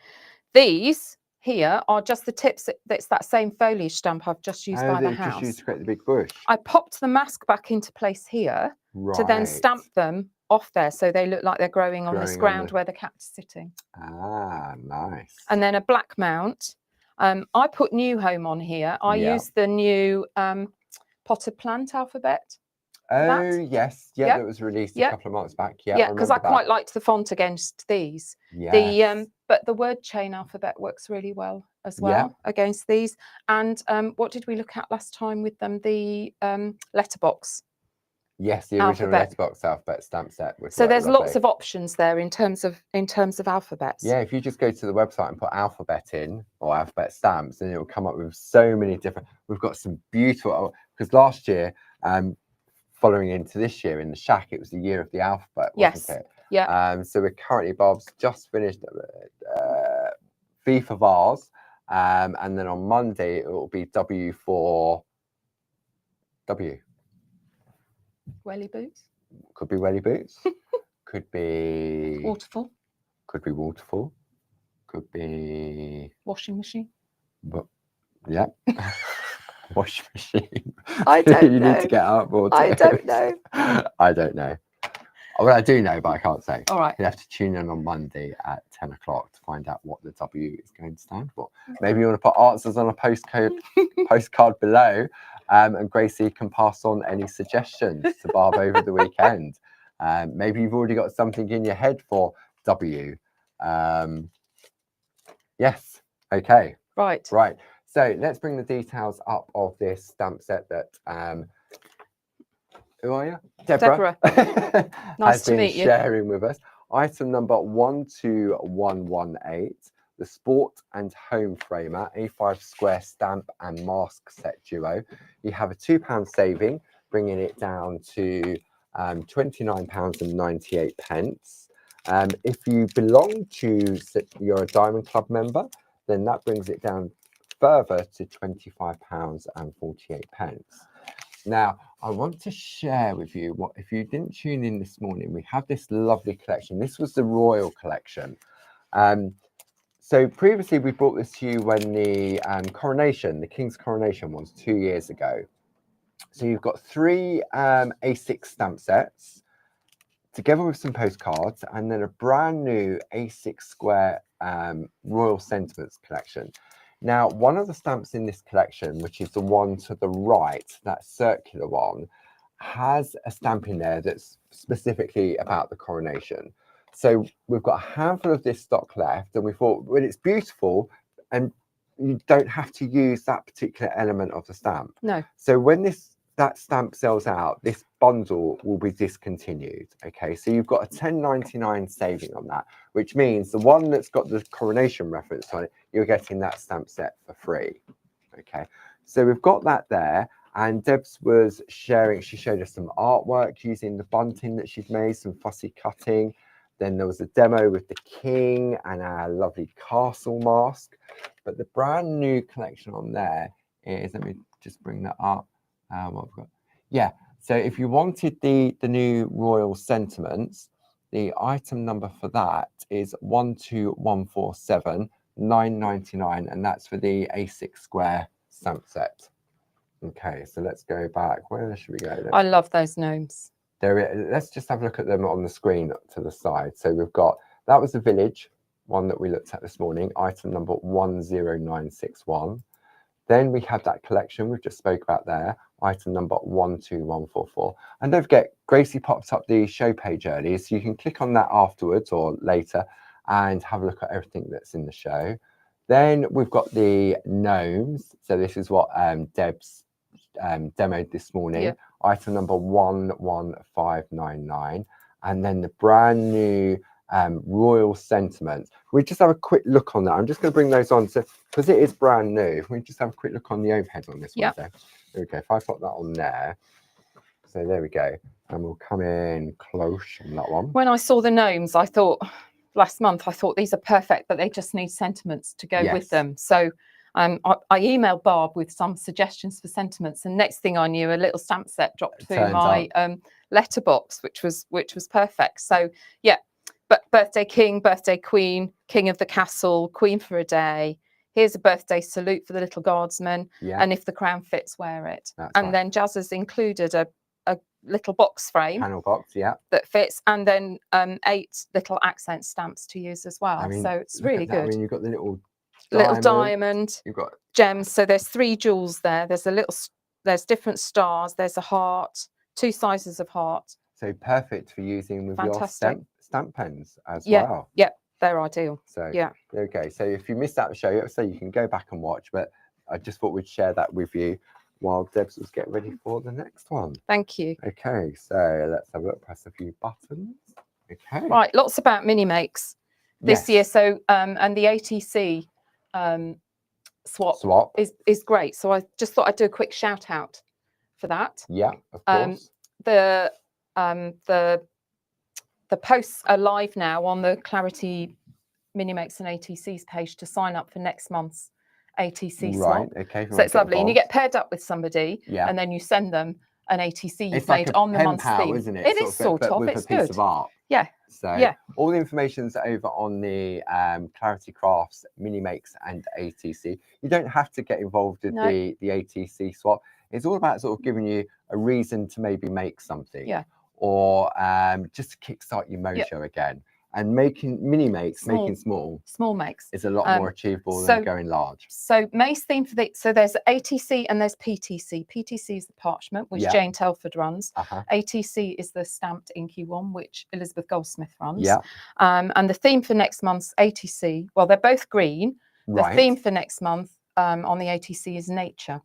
These here are just the tips. That's that same foliage stamp I've just used by the house. Just used to create the big bush. I popped the mask back into place here to then stamp them off there, so they look like they're growing on this ground where the cat's sitting. Ah, nice. And then a black mount. I put New Home on here. I use the new potted plant alphabet. Oh, yes. Yeah, that was released a couple of months back. Yeah, because I quite liked the font against these. Yes. But the word chain alphabet works really well as well against these. And what did we look at last time with them? The letterbox. Yes, the original letterbox alphabet stamp set. So there's lots of options there in terms of alphabets. Yeah, if you just go to the website and put alphabet in or alphabet stamps, then it will come up with so many different. We've got some beautiful, because last year, following into this year in the shack, it was the year of the alphabet, wasn't it? Yeah. So we're currently, Bob's just finished V for vase, and then on Monday it will be W for W. Welly boots. Could be welly boots. Could be waterfall. Could be waterfall. Could be washing machine. But yeah. Washing machine. I don't know. You need to get out more. I don't know. I don't know. Well, I do know, but I can't say. All right. You have to tune in on Monday at 10 o'clock to find out what the W is going to stand for. Maybe you want to put answers on a postcard below, and Gracie can pass on any suggestions to Barb over the weekend. Maybe you've already got something in your head for W. Yes. Okay. Right. Right. So let's bring the details up of this stamp set that who are you? Deborah. Nice to meet you. Sharing with us. Item number 12118, the Sport and Home Framer A5 square stamp and mask set duo. You have a £2 saving, bringing it down to £29.98. If you belong to, you're a Diamond Club member, then that brings it down further to £25.48. Now, I want to share with you what, if you didn't tune in this morning, we have this lovely collection. This was the Royal collection. So previously we brought this to you when the coronation, the King's coronation was 2 years ago. So you've got 3 A6 stamp sets together with some postcards, and then a brand new A6 square Royal Sentiments collection. Now, one of the stamps in this collection, which is the one to the right, that circular one, has a stamp in there that's specifically about the coronation. So we've got a handful of this stock left, and we thought, well, it's beautiful, and you don't have to use that particular element of the stamp. No. So when that stamp sells out, this bundle will be discontinued. Okay, so you've got a £10.99 saving on that, which means the one that's got the coronation reference on it, you're getting that stamp set for free. Okay, so we've got that there, and Debs was sharing, she showed us some artwork using the bunting that she'd made, some fussy cutting. Then there was a demo with the king and our lovely castle mask. But the brand new collection on there is, let me just bring that up. What I've got. Yeah, so if you wanted the new Royal Sentiments, the item number for that is 12147 9.99, and that's for the A6 square stamp set. Okay, so let's go back. Where should we go? I love those gnomes. Let's just have a look at them on the screen to the side. So we've got, that was the village one that we looked at this morning, item number 10961. Then we have that collection we've just spoke about there, item number 12144. And don't forget, Gracie popped up the show page earlier, so you can click on that afterwards or later and have a look at everything that's in the show. Then we've got the gnomes. So this is what Deb's demoed this morning. Yeah. Item number 11599. And then the brand new Royal Sentiments. We just have a quick look on that. I'm just going to bring those on because it is brand new. We just have a quick look on the overhead on this one. So there we go. If I put that on there, so there we go, and we'll come in close on that one. When I saw the gnomes, I thought last month, I thought these are perfect, but they just need sentiments to go with them. So I emailed Barb with some suggestions for sentiments, and next thing I knew, a little stamp set dropped through my letterbox, which was perfect. So yeah. But birthday king, birthday queen, king of the castle, queen for a day. Here's a birthday salute for the little guardsman. Yeah. And if the crown fits, wear it. That's and right. Then Jazz has included a little box frame. Panel box, yeah. That fits, and then 8 little accent stamps to use as well. I mean, so it's really good. I mean, you've got the little diamond. You've got gems. So there's 3 jewels there. There's different stars. There's a heart, 2 sizes of heart. So perfect for using with your stamp pens as well. Yeah, they're ideal. So yeah. Okay. So if you missed out the show, so you can go back and watch. But I just thought we'd share that with you while Debs was getting ready for the next one. Thank you. Okay. So let's have a look. Press a few buttons. Okay. Right. Lots about mini makes this year. So and the ATC swap is great. So I just thought I'd do a quick shout out for that. Yeah, of course. The posts are live now on the Clarity Mini Makes and ATC's page to sign up for next month's ATC swap. Right, okay. So it's lovely. And you get paired up with somebody and then you send them an ATC you've made on the month's theme. Isn't it? It is sort of. It's good. With a piece of art. Yeah. So all the information's over on the Clarity Crafts Mini Makes and ATC. You don't have to get involved with the ATC swap. It's all about sort of giving you a reason to maybe make something. Yeah. Or just to kickstart your mojo again. And making mini makes, making small makes is a lot more achievable than going large. So May's theme for so there's ATC and there's PTC. PTC is the parchment, which Jane Telford runs. ATC is the stamped inky one, which Elizabeth Goldsmith runs. And the theme for next month's ATC, well, they're both green. The theme for next month on the ATC is nature.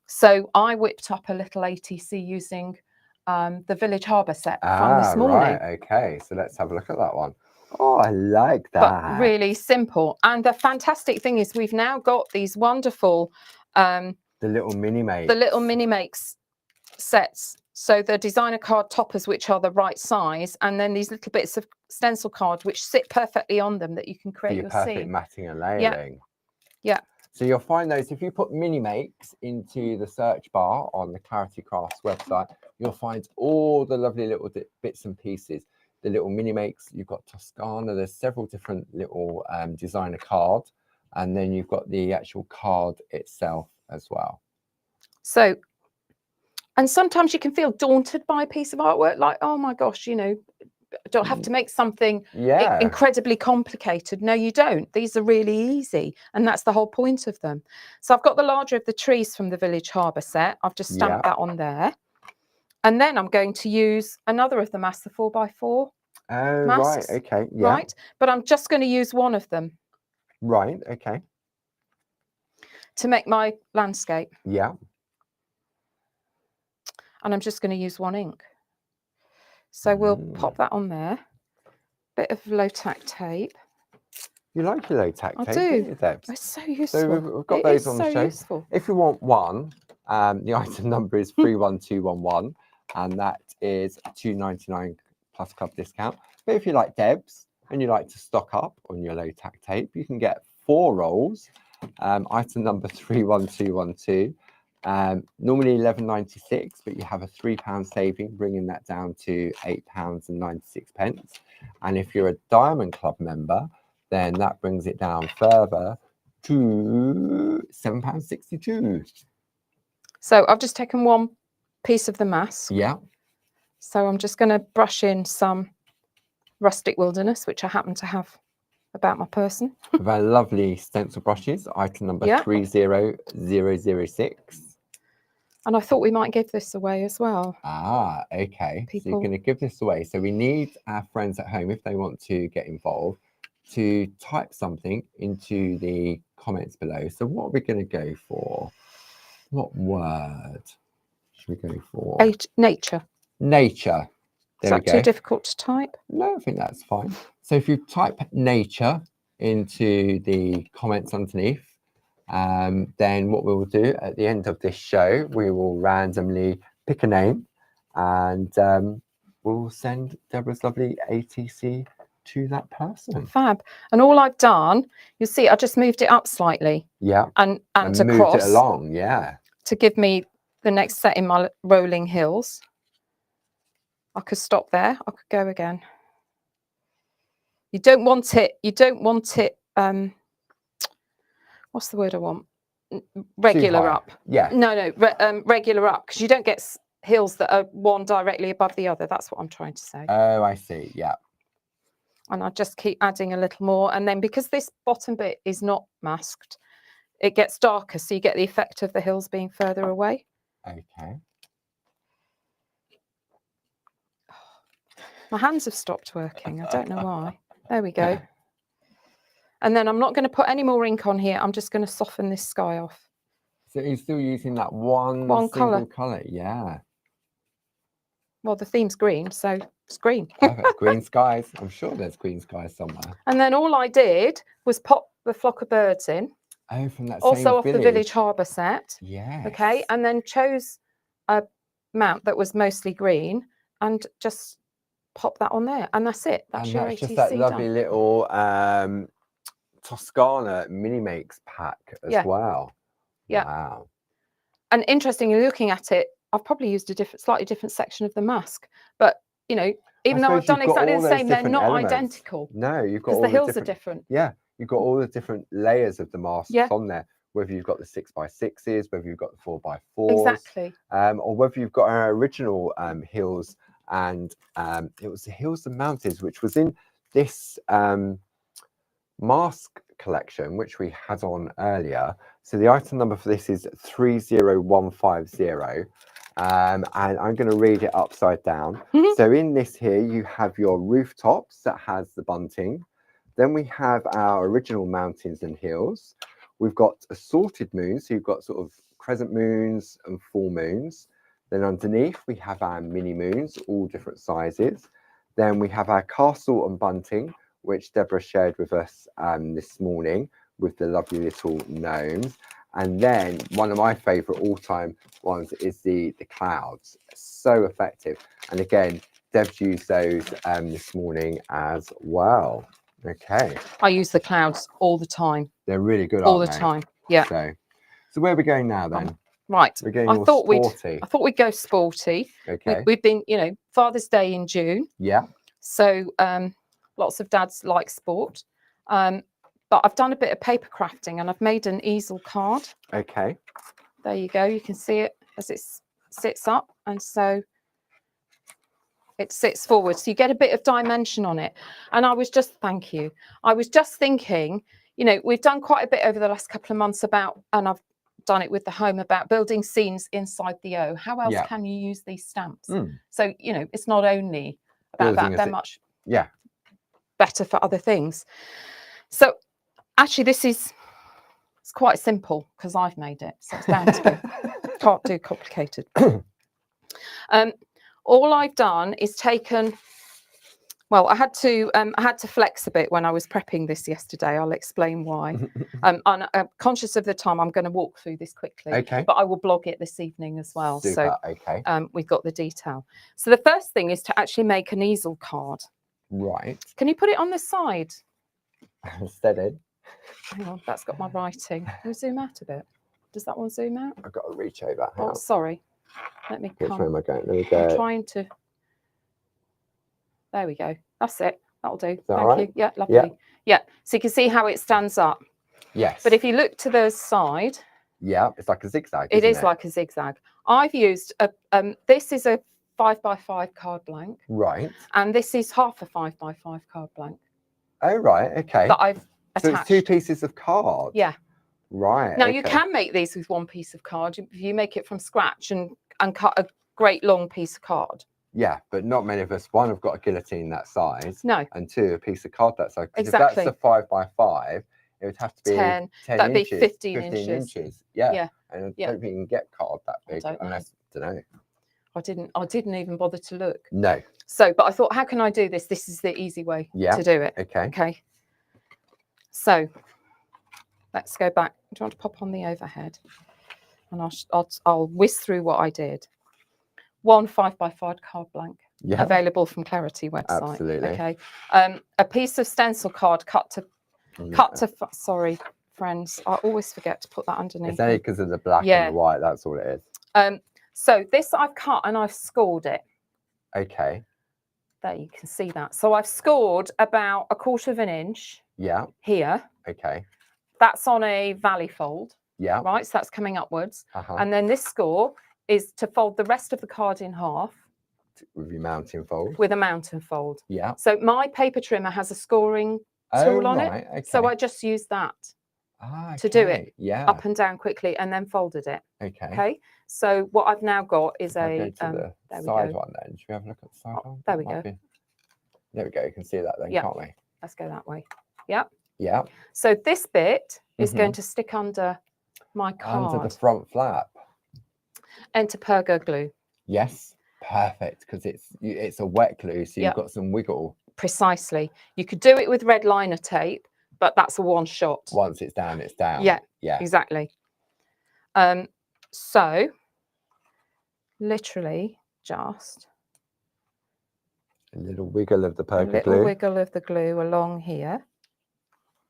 So I whipped up a little ATC using the Village Harbour set from this morning. Right, okay. So let's have a look at that one. Oh, I like that. But really simple. And the fantastic thing is we've now got these wonderful the little mini makes. The little mini makes sets. So the designer card toppers, which are the right size, and then these little bits of stencil card which sit perfectly on them that you can create your perfect matting and layering. Yeah. So you'll find those if you put mini makes into the search bar on the Clarity Crafts website, you'll find all the lovely little bits and pieces. The little mini makes, you've got Toscana, there's several different little designer cards, and then you've got the actual card itself as well. So, and sometimes you can feel daunted by a piece of artwork, like, oh my gosh, you know, don't have to make something incredibly complicated. No, you don't. These are really easy, and that's the whole point of them. So I've got the larger of the trees from the Village Harbour set. I've just stamped that on there, and then I'm going to use another of the masks, the 4x4 masks. Right, okay, right, but I'm just going to use one of them. Right, okay. To make my landscape. Yeah. And I'm just going to use one ink. So we'll pop that on there. Bit of low tack tape. You like your low tack tape? I do. Debs? It's so useful. So we've got those on the show. Useful. If you want one, the item number is 31211, and that is $2.99 plus club discount. But if you like Debs and you like to stock up on your low tack tape, you can get 4 rolls. Item number 31212. Normally £11.96, but you have a £3 saving, bringing that down to £8.96. And if you're a Diamond Club member, then that brings it down further to £7.62. So I've just taken one piece of the mask. Yeah. So I'm just going to brush in some Rustic Wilderness, which I happen to have about my person. With our lovely stencil brushes, item number 30006. And I thought we might give this away as well. Ah, okay. So you're going to give this away. So we need our friends at home, if they want to get involved, to type something into the comments below. So what are we going to go for? What word should we go for? Nature. Nature. Is that too difficult to type? No, I think that's fine. So if you type nature into the comments underneath, then what we will do at the end of this show, we will randomly pick a name, and we'll send Deborah's lovely ATC to that person. Fab. And all I've done, you'll see, I just moved it up slightly. Yeah. And across. Moved it along, yeah. To give me the next set in my rolling hills. I could stop there. I could go again. You don't want it. What's the word I want? Regular up. Yeah. No, regular up, because you don't get heels that are one directly above the other. That's what I'm trying to say. Oh, I see. Yeah. And I just keep adding a little more. And then because this bottom bit is not masked, it gets darker. So you get the effect of the heels being further away. Okay. My hands have stopped working. I don't know why. There we go. And then I'm not going to put any more ink on here. I'm just going to soften this sky off. So you're still using that one single colour? Yeah. Well, the theme's green, so it's green. Perfect. Green skies. I'm sure there's green skies somewhere. And then all I did was pop the flock of birds in. Oh, from that also same off the Village Harbour set. Yeah. Okay, and then chose a mount that was mostly green and just pop that on there, and that's it. That's your ATC just that lovely done. little Toscana mini makes pack as well. Yeah. Wow. And interestingly, looking at it, I've probably used a slightly different section of the mask, but you know, even though I've done exactly the same, they're not identical. No, you've got all the hills are different. Yeah, you've got all the different layers of the masks on there. Whether you've got the 6x6s, whether you've got the 4x4s, exactly, or whether you've got our original heels, and it was the Hills and Mountains, which was in this mask collection, which we had on earlier. So the item number for this is 30150. And I'm going to read it upside down. So in this here, you have your rooftops that has the bunting. Then we have our original mountains and hills. We've got assorted moons. So you've got sort of crescent moons and full moons. Then underneath, we have our mini moons, all different sizes. Then we have our castle and bunting, which Deborah shared with us this morning with the lovely little gnomes. And then one of my favourite all-time ones is the clouds. So effective. And again, Deb's used those this morning as well. Okay. I use the clouds all the time. They're really good, all the time. Yeah. So where are we going now then? Right. We're going I thought we'd go sporty. Okay. We've been, you know, Father's Day in June. Yeah. So lots of dads like sport. But I've done a bit of paper crafting and I've made an easel card. Okay. There you go. You can see it as it sits up. And so it sits forward. So you get a bit of dimension on it. And I was just, thank you. I was just thinking, you know, we've done quite a bit over the last couple of months about, and I've done it with the home, about building scenes inside the O. How else can you use these stamps? So, you know, it's not only about that, they're much better for other things. So actually, it's quite simple because I've made it, so it's bound to be. Can't do complicated. All I've done is taken. Well, I had to flex a bit when I was prepping this yesterday. I'll explain why. I'm conscious of the time. I'm going to walk through this quickly. Okay. But I will blog it this evening as well. Super. So okay. We've got the detail. So the first thing is to actually make an easel card. Right. Can you put it on the side? Steady. Hang on, that's got my writing. Can we zoom out a bit? Does that one zoom out? I've got to reach over. Oh, sorry. Let me come. Which way am I going? Let me go. I'm trying to. There we go. That's it. That'll do. Thank you. Yeah, lovely. Yeah. So you can see how it stands up. Yes. But if you look to the side. Yeah, it's like a zigzag. It is like a zigzag. I've used this is a 5x5 card blank. Right. And this is half a 5x5 card blank. Oh, right. Okay. That I've attached. So it's 2 pieces of card. Yeah. Right. Now you can make these with 1 piece of card if you make it from scratch and cut a great long piece of card. Yeah, but not many of us. 1 have got a guillotine that size. No. And 2 a piece of card that size. Exactly. If that's a 5x5, it would have to be 10 that'd inches. Be 15 inches. Yeah. Yeah. And I don't think you can get card that big unless I don't know. I didn't even bother to look. No. So, but I thought, how can I do this? This is the easy way to do it. Okay. Okay. So let's go back. Do you want to pop on the overhead? And I'll whiz through what I did. 1 5x5 card blank. Yeah. Available from Clarity website. Absolutely. Okay. A piece of stencil card sorry, friends. I always forget to put that underneath. It's only because of the black and the white. That's all it is. So this I've cut and I've scored it. Okay. There you can see that. So I've scored about 1/4 of an inch. Yeah. Here. Okay. That's on a valley fold. Yeah. Right. So that's coming upwards. And then this score is to fold the rest of the card in half. With your mountain fold. With a mountain fold. Yeah. So my paper trimmer has a scoring tool on it. Okay. So I just used that to do it up and down quickly and then folded it. Okay. So what I've now got is go to the side one then. Should we have a look at the side one? There we go. There we go. You can see that then, can't we? Let's go that way. Yeah. Yeah. So this bit is going to stick under my card. Under the front flap. Enter Pergo glue. Yes. Perfect, because it's a wet glue, so you've got some wiggle. Precisely. You could do it with red liner tape, but that's a one shot. Once it's down, it's down. Yeah. Yeah. Exactly. So literally just a little wiggle of the Pergo glue. A little wiggle of the glue along here.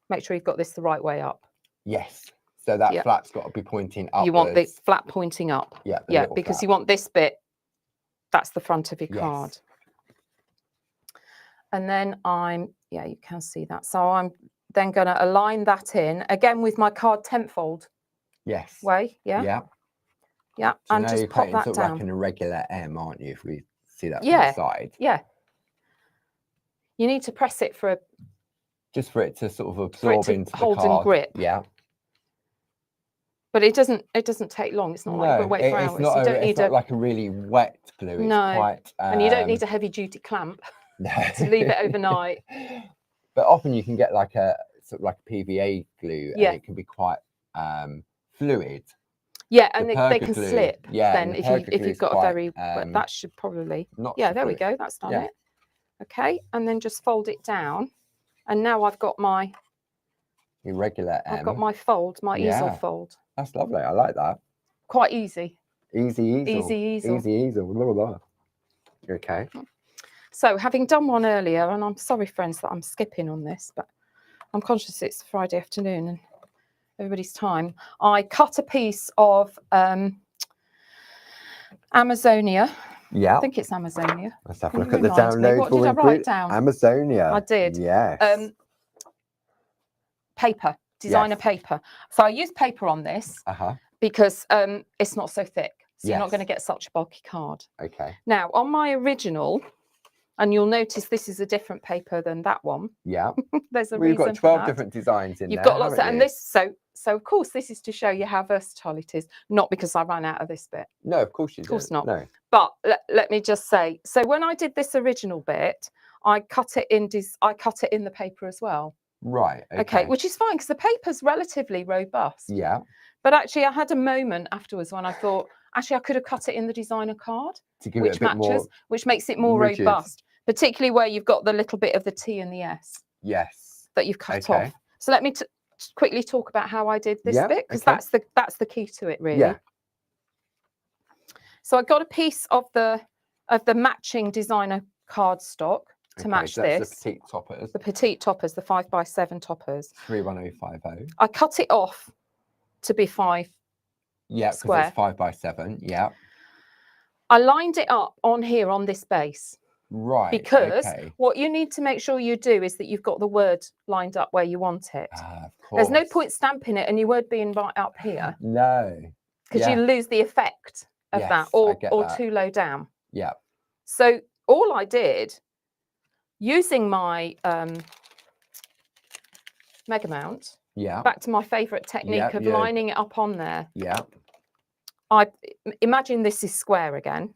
Make sure you've got this the right way up. Yes. So that flap's got to be pointing upwards. You want the flap pointing up. Yeah. Yeah, because you want this bit. That's the front of your card. And then you can see that. So I'm then going to align that in again with my card tent fold. Yes. Way. Yeah. Yeah. Yeah. So and just pop that down. Like an irregular M, aren't you? If we see that from the side. Yeah. You need to press it for just for it to sort of absorb into the hold card. And grip. Yeah. But it doesn't take long. It's not like we're waiting for hours. It's not like a really wet glue. It's quite, and you don't need a heavy duty clamp to leave it overnight. But often you can get like a sort of like a PVA glue, and it can be quite fluid. Yeah, and they can slip. Yeah, then if you've got a very, but that should probably. There we go. That's done it. Okay, and then just fold it down, and now I've got my irregular M. I've got my fold, my easel fold. That's lovely. I like that. Quite easy. Easy easel. Easy easel. Easy easel. Blah, blah, blah. Okay. So having done one earlier, and I'm sorry, friends, that I'm skipping on this, but I'm conscious it's Friday afternoon and everybody's time. I cut a piece of Amazonia. Yeah. I think it's Amazonia. Let's have a look at the download. What did I write down? Amazonia. I did. Yes. Paper. Designer paper. So I use paper on this because it's not so thick. So you're not going to get such a bulky card. Okay. Now, on my original, and you'll notice this is a different paper than that one. Yeah. There's a reason. We've got 12 different designs in there. You've got lots of, and this, so of course, this is to show you how versatile it is, not because I ran out of this bit. No, of course you didn't. Of course not. No. But let me just say, so when I did this original bit, I cut it in the paper as well. Right. Okay, which is fine because the paper's relatively robust. Yeah. But actually, I had a moment afterwards when I thought, actually, I could have cut it in the designer card, which matches, which makes it more robust, particularly where you've got the little bit of the T and the S. Yes. That you've cut off. So let me quickly talk about how I did this bit, because that's the key to it, really. Yeah. So I got a piece of the matching designer cardstock. To match this, the petite toppers. The petite toppers, the 5x7 toppers. 31050. I cut it off to be 5 square. Because it's 5x7. Yeah. I lined it up on here on this base. Right. Because what you need to make sure you do is that you've got the word lined up where you want it. Of course. There's no point stamping it and your word being right up here. No. Because you lose the effect of that, or too low down. Yeah. So all I did, using my mega mount, back to my favourite technique of lining it up on there. Yeah. I imagine this is square again.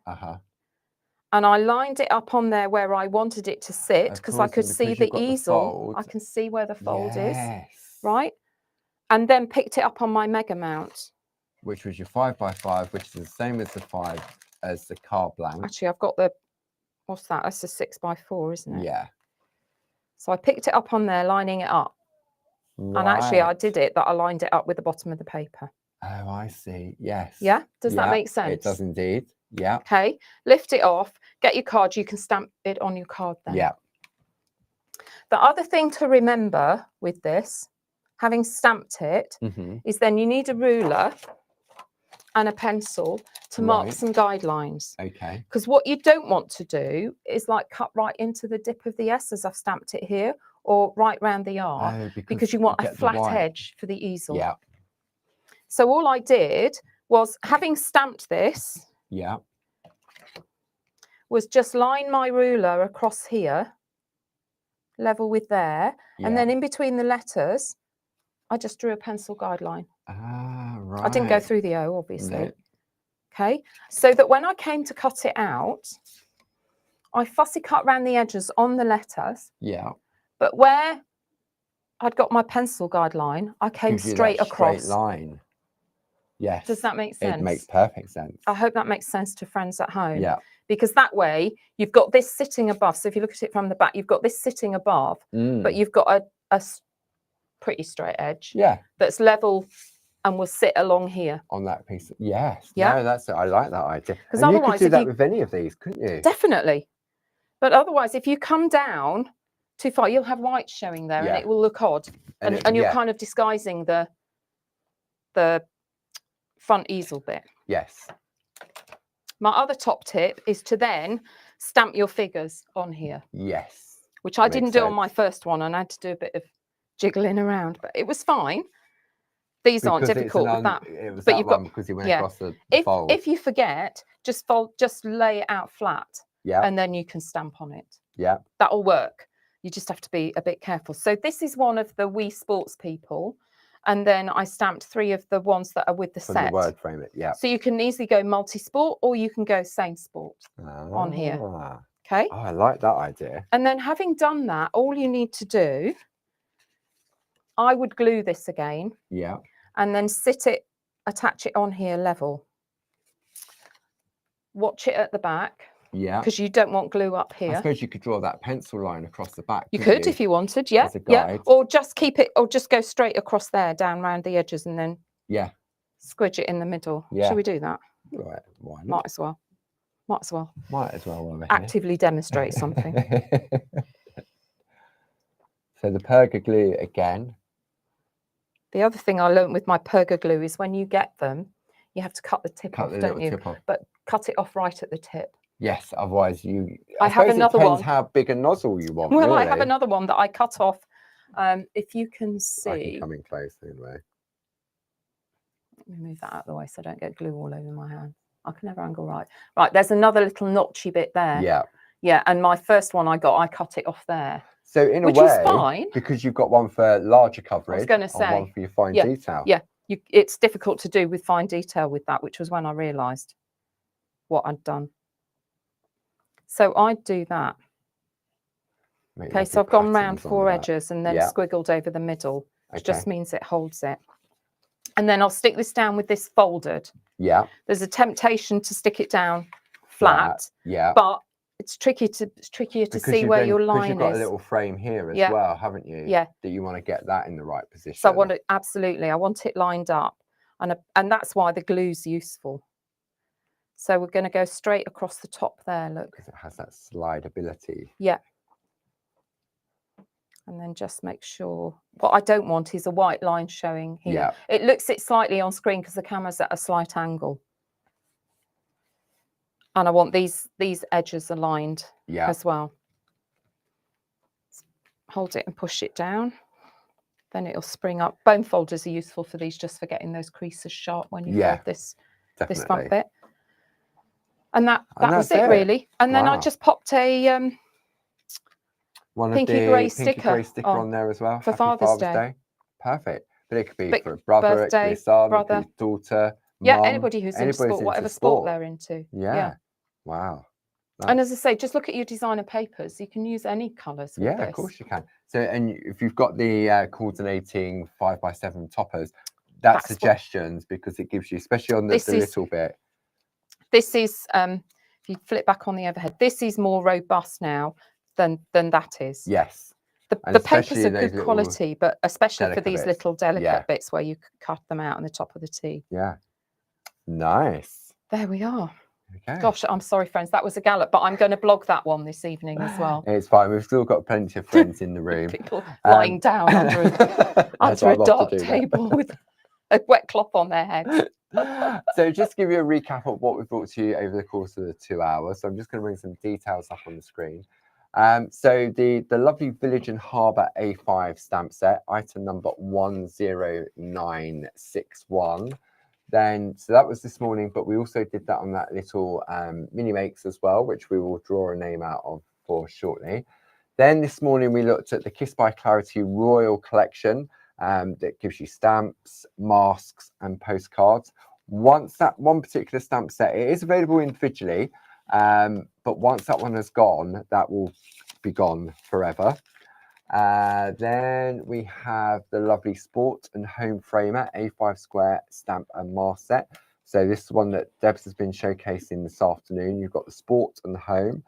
And I lined it up on there where I wanted it to sit because I could see the easel. I can see where the fold is, right? And then picked it up on my mega mount, which was your 5x5, which is the same as the card blank. Actually, I've got the. What's that? That's a 6x4, isn't it? Yeah. So I picked it up on there, lining it up. Right. And actually, I did it, that I lined it up with the bottom of the paper. Oh, I see. Yes. Yeah? Does that make sense? It does indeed. Yeah. Okay. Lift it off. Get your card. You can stamp it on your card then. Yeah. The other thing to remember with this, having stamped it, is then you need a ruler and a pencil to mark some guidelines. Okay. Because what you don't want to do is like cut right into the dip of the S as I've stamped it here, or right round the R, because you want a flat edge for the easel. Yeah. So all I did was, having stamped this, was just line my ruler across here, level with there, and then in between the letters, I just drew a pencil guideline. Ah, right. I didn't go through the O, obviously. No. Okay, so that when I came to cut it out, I fussy cut around the edges on the letters. Yeah. But where I'd got my pencil guideline, I came straight across. Straight line. Yes. Does that make sense? It makes perfect sense. I hope that makes sense to friends at home. Yeah. Because that way you've got this sitting above. So if you look at it from the back, you've got this sitting above, but you've got a pretty straight edge. Yeah. That's level and will sit along here. On that piece. Yes. Yeah. No, that's it. I like that idea. Because otherwise, you could do that with any of these, couldn't you? Definitely. But otherwise, if you come down too far, you'll have white showing there, and it will look odd. And you're kind of disguising the front easel bit. Yes. My other top tip is to then stamp your figures on here. Yes. Which I didn't do on my first one, and I had to do a bit of jiggling around, but it was fine. These aren't difficult with that. It was but you've got because you went across the fold. If you forget, just lay it out flat. Yeah. And then you can stamp on it. Yeah. That'll work. You just have to be a bit careful. So this is one of the Wii Sports people. And then I stamped 3 of the ones that are with the set. The word frame it, yeah. So you can easily go multi-sport or you can go same sport on here. Okay. Oh, I like that idea. And then having done that, all you need to do, I would glue this again. Yeah. And then attach it on here level. Watch it at the back. Yeah. Because you don't want glue up here. I suppose you could draw that pencil line across the back. You could if you wanted, yeah. Yeah. Or just keep it, or just go straight across there, down around the edges, and then squidge it in the middle. Yeah. Shall we do that? Right. Why not? Might as well. Might as well. Might as well. While we're actively demonstrate something. So the perga glue again. The other thing I learned with my perga glue is when you get them, you have to cut the tip off, don't you? But cut it off right at the tip. Yes, otherwise I have another one. How big a nozzle you want. Well, really. I have another one that I cut off. If you can see. I can come in close anyway. Let me move that out of the way so I don't get glue all over my hand. I can never angle right. Right, there's another little notchy bit there. Yeah. Yeah, and my first one I cut it off there. So in a way, was fine because you've got one for larger coverage. I was going to say one for your fine detail. Yeah, it's difficult to do with fine detail with that, which was when I realised what I'd done. So I'd do that. Okay, so I've gone round 4 edges and then squiggled over the middle, which just means it holds it. And then I'll stick this down with this folded. Yeah. There's a temptation to stick it down flat. Yeah. But it's trickier to see where your line is. Because you've got a little frame here as well, haven't you? Yeah. That you want to get that in the right position. So I want it, absolutely. I want it lined up. And that's why the glue's useful. So we're going to go straight across the top there, look. Because it has that slidability. Yeah. And then just make sure. What I don't want is a white line showing here. Yeah. It looks it slightly on screen because the camera's at a slight angle. And I want these edges aligned as well. Hold it and push it down. Then it'll spring up. Bone folders are useful for these, just for getting those creases sharp when you fold this front bit. And that was it really. And then I just popped a pinky grey sticker on there as well for Father's Day. Perfect. But it could be for a brother, birthday, it could be a son, it could be daughter, yeah, mum, anybody who's into sport, whatever sport they're into. Yeah. Wow. Nice. And as I say, just look at your designer papers. You can use any colours with this. Of course you can. So, and if you've got the coordinating 5x7 toppers, that's suggestions because it gives you, especially on the little bit. This is, if you flip back on the overhead, this is more robust now than that is. Yes. The papers are good quality, but especially for these little delicate bits where you cut them out on the top of the T. Yeah. Nice. There we are. Okay. Gosh, I'm sorry, friends. That was a gallop, but I'm going to blog that one this evening as well. It's fine. We've still got plenty of friends in the room. People lying down under a dark table with a wet cloth on their head. So just to give you a recap of what we've brought to you over the course of the 2 hours. So I'm just going to bring some details up on the screen. So the lovely Village and Harbour A5 stamp set, item number 10961. Then, so that was this morning, but we also did that on that little mini makes as well, which we will draw a name out of for shortly. Then this morning we looked at the Kiss by Clarity Royal Collection that gives you stamps, masks and postcards. Once that one particular stamp set, it is available individually, but once that one has gone, that will be gone forever. Then we have the lovely Sport and Home Framer A5 square stamp and mask set. So this is one that Debs has been showcasing this afternoon. You've got the Sport and the Home.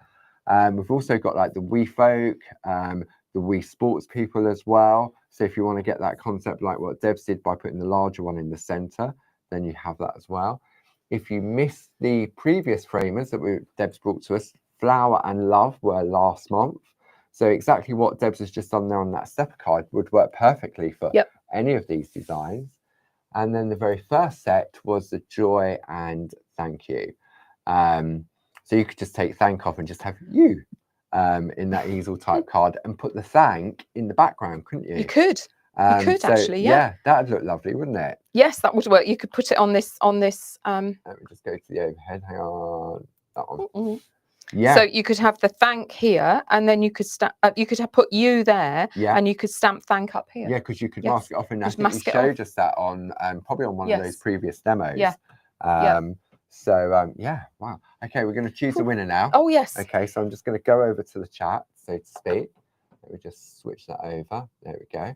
We've also got like the Wee Folk, the Wee Sports People as well. So if you want to get that concept like what Debs did by putting the larger one in the centre, then you have that as well. If you missed the previous framers that Debs brought to us, Flower and Love were last month. So exactly what Debs has just done there on that stepper card would work perfectly for any of these designs. And then the very first set was the Joy and Thank You. So you could just take thank off and just have you in that easel type card and put the thank in the background, couldn't you? You could. You could actually, yeah, that'd look lovely, wouldn't it? Yes, that would work. You could put it on this. Let me just go to the overhead. Hang on, that one. Yeah. So you could have the thank here, and then you could put you there, and you could stamp thank up here. Yeah, because you could mask it off, and I think you showed us that on probably on one of those previous demos. Yeah. So yeah, wow. Okay, we're going to choose the winner now. Oh yes. Okay, so I'm just going to go over to the chat, so to speak. Let me just switch that over. There we go.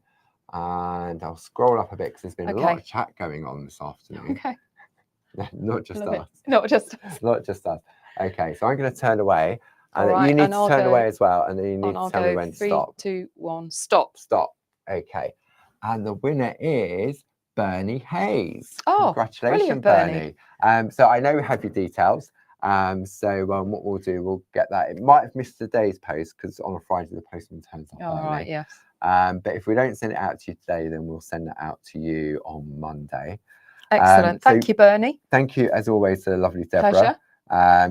And I'll scroll up a bit because there's been a lot of chat going on this afternoon. Okay. Not just us. Not just us. Not just us. Okay, so I'm going to turn away, and you need to turn away as well, and then you need to tell me when to stop. 3, 2, 1, stop. Stop. Okay, and the winner is Bernie Hayes. Oh, congratulations, Bernie. So I know we have your details. So what we'll do, we'll get that. It might have missed today's post because on a Friday the postman turns up early. Right, yes. But if we don't send it out to you today, then we'll send it out to you on Monday. Excellent. Thank you, Bernie. Thank you, as always, to the lovely Deborah. Pleasure.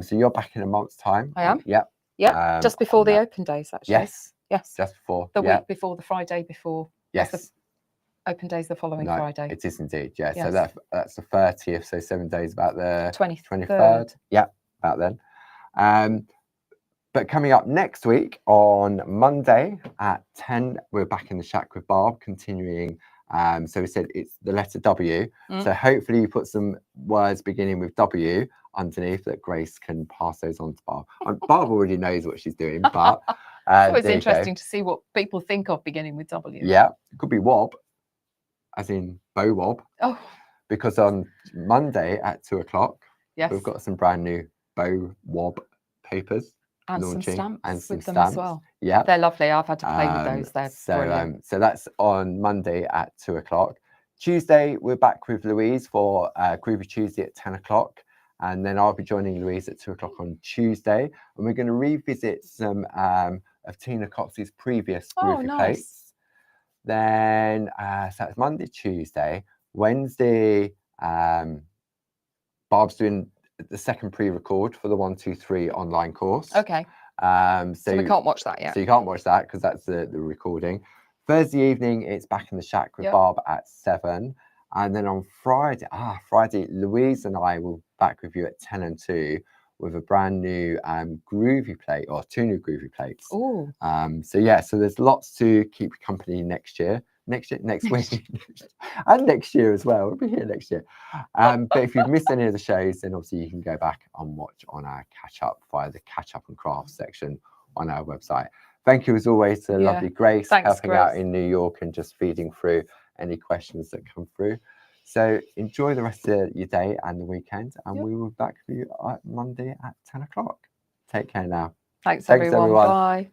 So you're back in a month's time. I am. Yep. Yeah. Just before the open days, actually. Yes. Yes. Just before. The week before, the Friday before. Yes. Open days the following Friday. It is indeed. Yeah. Yes. So that's the 30th. So 7 days about the 23rd. Yeah. About then. But coming up next week on Monday at 10, we're back in the shack with Barb, continuing. So we said it's the letter W. So hopefully you put some words beginning with W underneath that Grace can pass those on to Barb. Barb already knows what she's doing, but it's always interesting to see what people think of beginning with W. Yeah, it could be Wob, as in Bow Wob. Oh. Because on Monday at 2 o'clock, we've got some brand new Bow Wob papers. And some stamps with them stamps as well. Yeah, they're lovely. I've had to play with those. They're brilliant. So that's on Monday at 2 o'clock. Tuesday, we're back with Louise for Groovy Tuesday at 10 o'clock. And then I'll be joining Louise at 2 o'clock on Tuesday. And we're going to revisit some of Tina Cox's previous Groovy plates. Then, so that's Monday, Tuesday. Wednesday, Barb's doing the second pre-record for the 1, 2, 3 online course. Okay. So we can't watch that yet. So you can't watch that because that's the recording. Thursday evening, it's back in the shack with Barb at 7. And then on Friday, Louise and I will back with you at 10 and 2 with a brand new groovy plate, or 2 new groovy plates. Oh. So there's lots to keep you company next week, and next year as well. We'll be here next year. But if you've missed any of the shows, then obviously you can go back and watch on our catch up via the catch up and crafts section on our website. Thank you as always to lovely Grace. Thanks, helping Grace. out in New York and just feeding through any questions that come through. So enjoy the rest of your day and the weekend, and we will be back with you on Monday at 10 o'clock. Take care now. Thanks everyone. Bye.